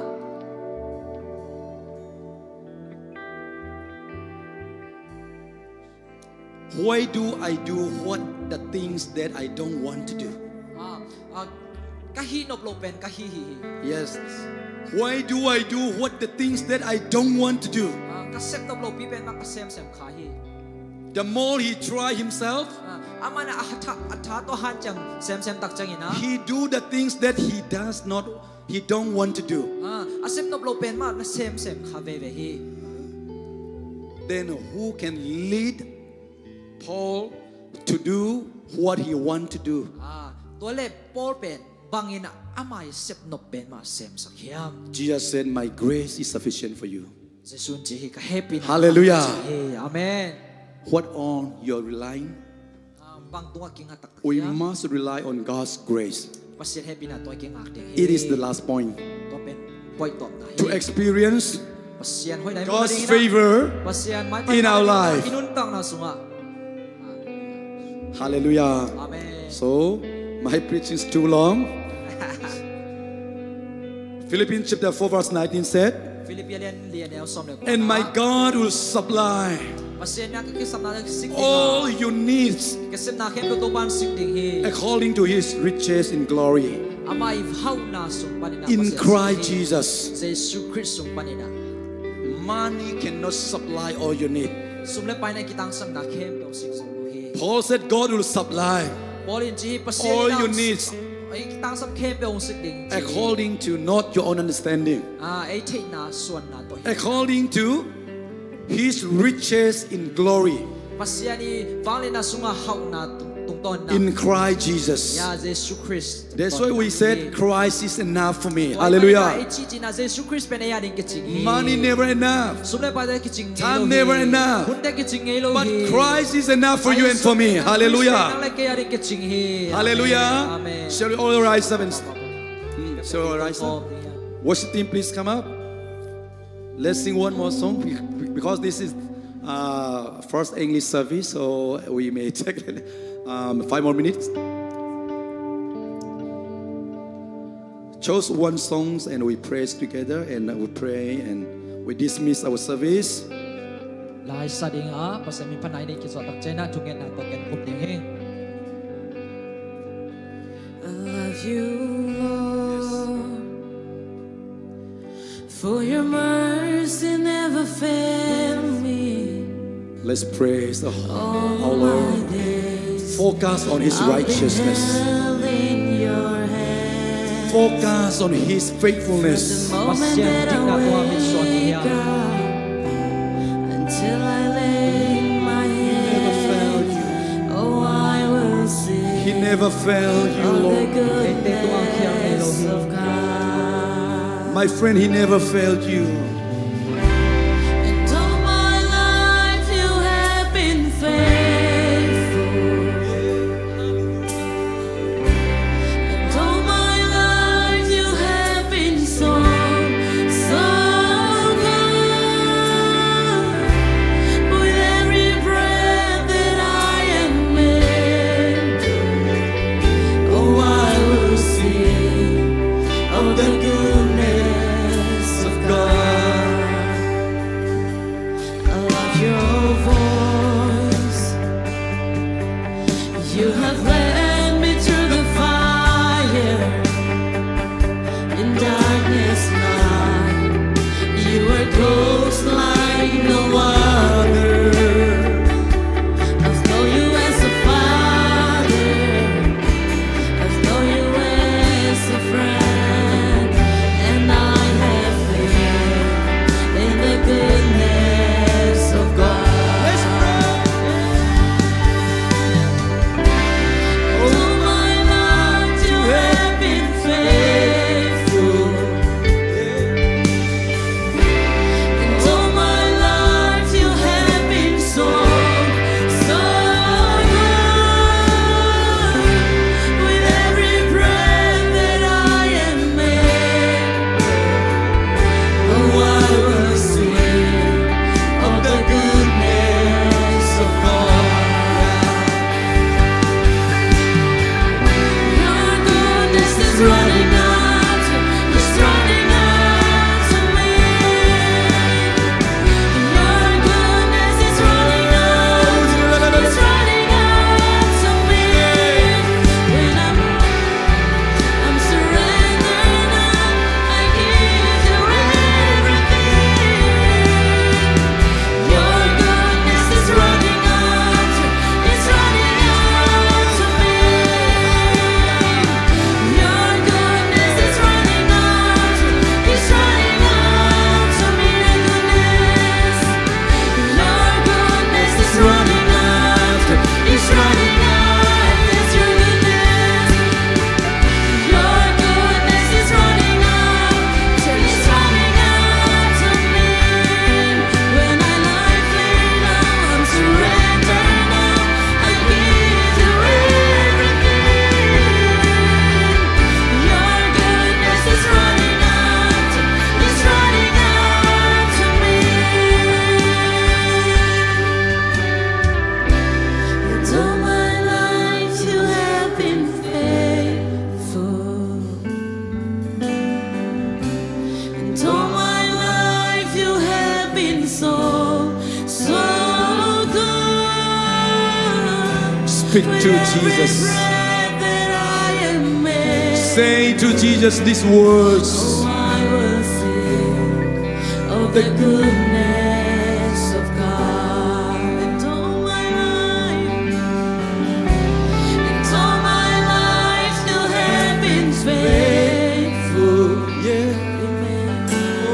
why do I do what the things that I don't want to do? ka hi nop lo pen ka hi Yes. Why do I do what the things that I don't want to do? ka sep nop lo pi pen ma ka sem sem kha hi The more he try himself, amana atha to han chang sem sem tak chang ina he do the things that he don't want to do. a sep nop lo pen ma na sem sem kha ve ve hi Then who can lead Paul to do what he want to do? to le Paul pen bangina amai sep nop pen ma sem sak hiam Jesus said, my grace is sufficient for you. jesun chi hi ka happy Hallelujah. Amen What on you're relying? bang tunga king atak We must rely on God's grace. pasien happy na to king ak de It is the last point. to pen poi tom na To experience pasien hoi dai God's favor pasien mai in our life. inun tang na sunga Hallelujah. amen So, my preaching is too long. Philippians chapter 4 verse 19 said, Philippian lian el som le and my God will supply pasien na ka sam na sik all your needs ka sem na khem to ban sik ding hi according to his riches in glory amai hau na sum panina in Christ Jesus. Jesus Christ sum panina Money cannot supply all your need. sum le pai na kitang sam na khem to sik sum hi Paul said God will supply Paulin chi pasien all your needs ai kitang sam khem pe ong sik ding according to not your own understanding, ai thei na suan na to hi according to his riches in glory pasiani wangle na sunga hau na tung ton na in Christ Jesus. ya Jesus Christ That's why we said Christ is enough for me. Hallelujah. na Jesus Christ pe na ya ding ke ching Money never enough. sumle pa de ke ching Time never enough. hunde ke ching lo But Christ is enough for you and for me. Hallelujah. Hallelujah. Amen. Shall we all rise up and shall we all rise up? Worship team, please come up. Let's sing one more song because this is first English service, so we may take 5 more minutes. Chose one songs and we praise together and we pray and we dismiss our service. Lai sading a pasami panai ni ki so tak chena tungen na to ken kup ding he I love you, Lord, for your mercy never failed me. Let's praise the All Lord. my days Focus on His I've been righteousness. held in your hand. Focus on His faithfulness. The moment that I wake up until I lay my head, oh, I will sing He never failed you, of the Lord. goodness of God. My friend, He never failed you. And all my life you have been faithful. And all my life you have been so, so good. With every breath that I am in, oh, I will sing of the goodness of God. Oh, I will sing of the goodness of God. Your goodness is running out, it's running out to me. Your goodness is running out, it's running out to me. When I'm surrendered now, I give you everything. Your goodness is running out, it's running out to me. Your goodness is running out, it's running out to me. Goodness, your goodness is running out, it's running out. It's your goodness. Your goodness is running out, it's running out to me. When I lie down, I'm surrendered now. I give you everything. Your goodness is running out, it's running out to me. And all my life you have been faithful. And all my life you have been so good. Speak to With every Jesus. breath that I am made, Say to Jesus these words. oh, I will sing of the goodness of God. And all my life you have been faithful. Yeah. Amen. Oh.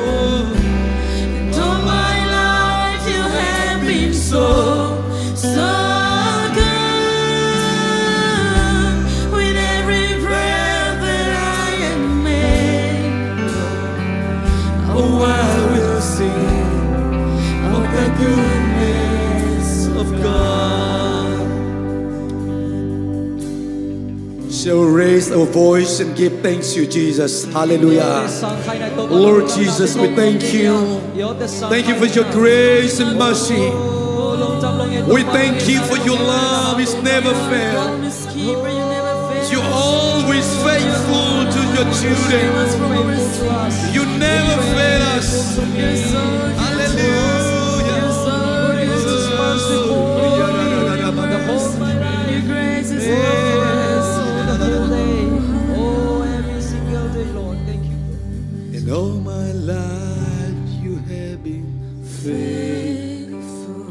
And all my life you have been so good. With every breath that I am made, Oh, I will sing of the goodness of God. Shall we raise our voice and give thanks to Jesus. Hallelujah. Lord Jesus, we thank you. Thank you for your grace and mercy. We thank you for your love. It's never failed. promise keeper, you never fail. You're always faithful to your children. You never fail us. You're so good. Hallelujah. You're so good. Your grace is In all my life you have been faithful.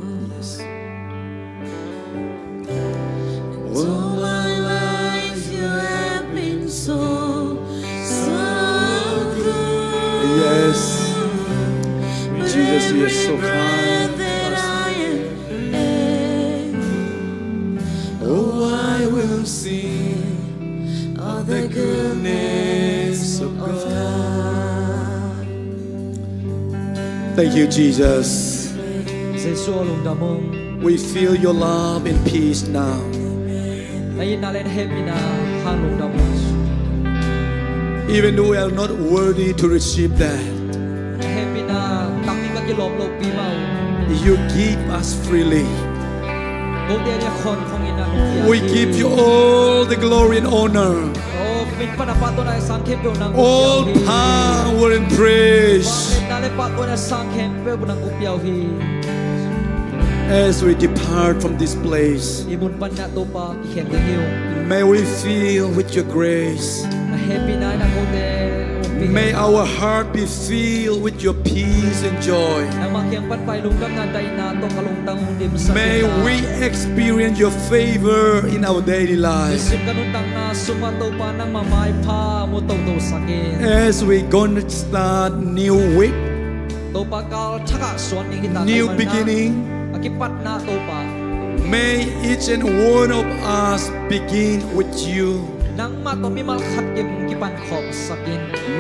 all my life you have been so good. Yes. Jesus, you are so Breath kind. that I am Oh, I will sing of the goodness of God. Thank you, Jesus. We feel your love and peace now. Even though we are not worthy to receive that, you give us freely. We give you all the glory and honor, all power and praise. As we depart from this place, may we fill with your grace. May our heart be filled with your peace and joy. May we experience your favor in our daily lives. As we're going to start new week, new beginning, may each and one of us begin with you.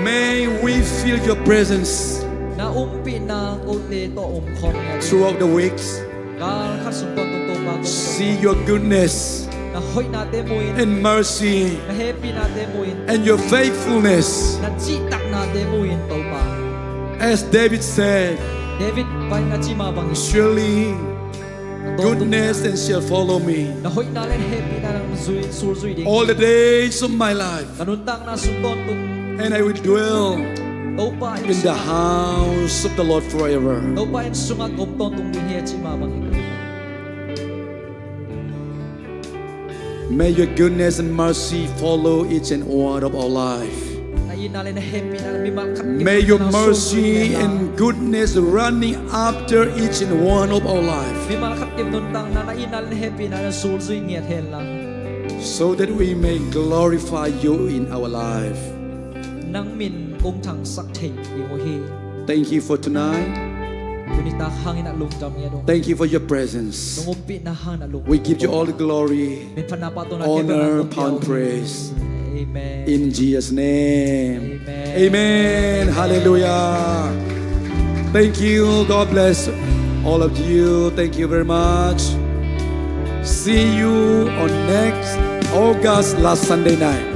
May we feel your presence throughout the weeks. See your goodness and mercy and your faithfulness As David said, เดวิดไปนาจิมาบัง surely goodness and shall follow me นะหอยนาเล่นเฮปีนาซุยสูซุยดิ all the days of my life, กนุนตังนาสุนต้นตุง and I will dwell โตไป in the house of the Lord forever. โตไปสุงกบต้นตุงดิเฮจิมาบัง May your goodness and mercy follow each and one of our life. นายินาเล่นเฮปีนามีมาขัด May your mercy and goodness running after each and one of our life, มีมาขัดเก็บนุนตังนายินาเล่นเฮปีนาสูซุยเงียเทนลัง so that we may glorify you in our life. นังมินกงทังสักเทยิโมเฮ Thank you for tonight. คุณตาข้างนักลุงจำเนียดง Thank you for your presence. นงปินะข้างนักลุง We give you all the glory, เป็นพนาปาตนา honor, and praise. Amen. In Jesus' name. Amen. Amen. Hallelujah. Thank you. God bless all of you. Thank you very much. See you on next August last Sunday night.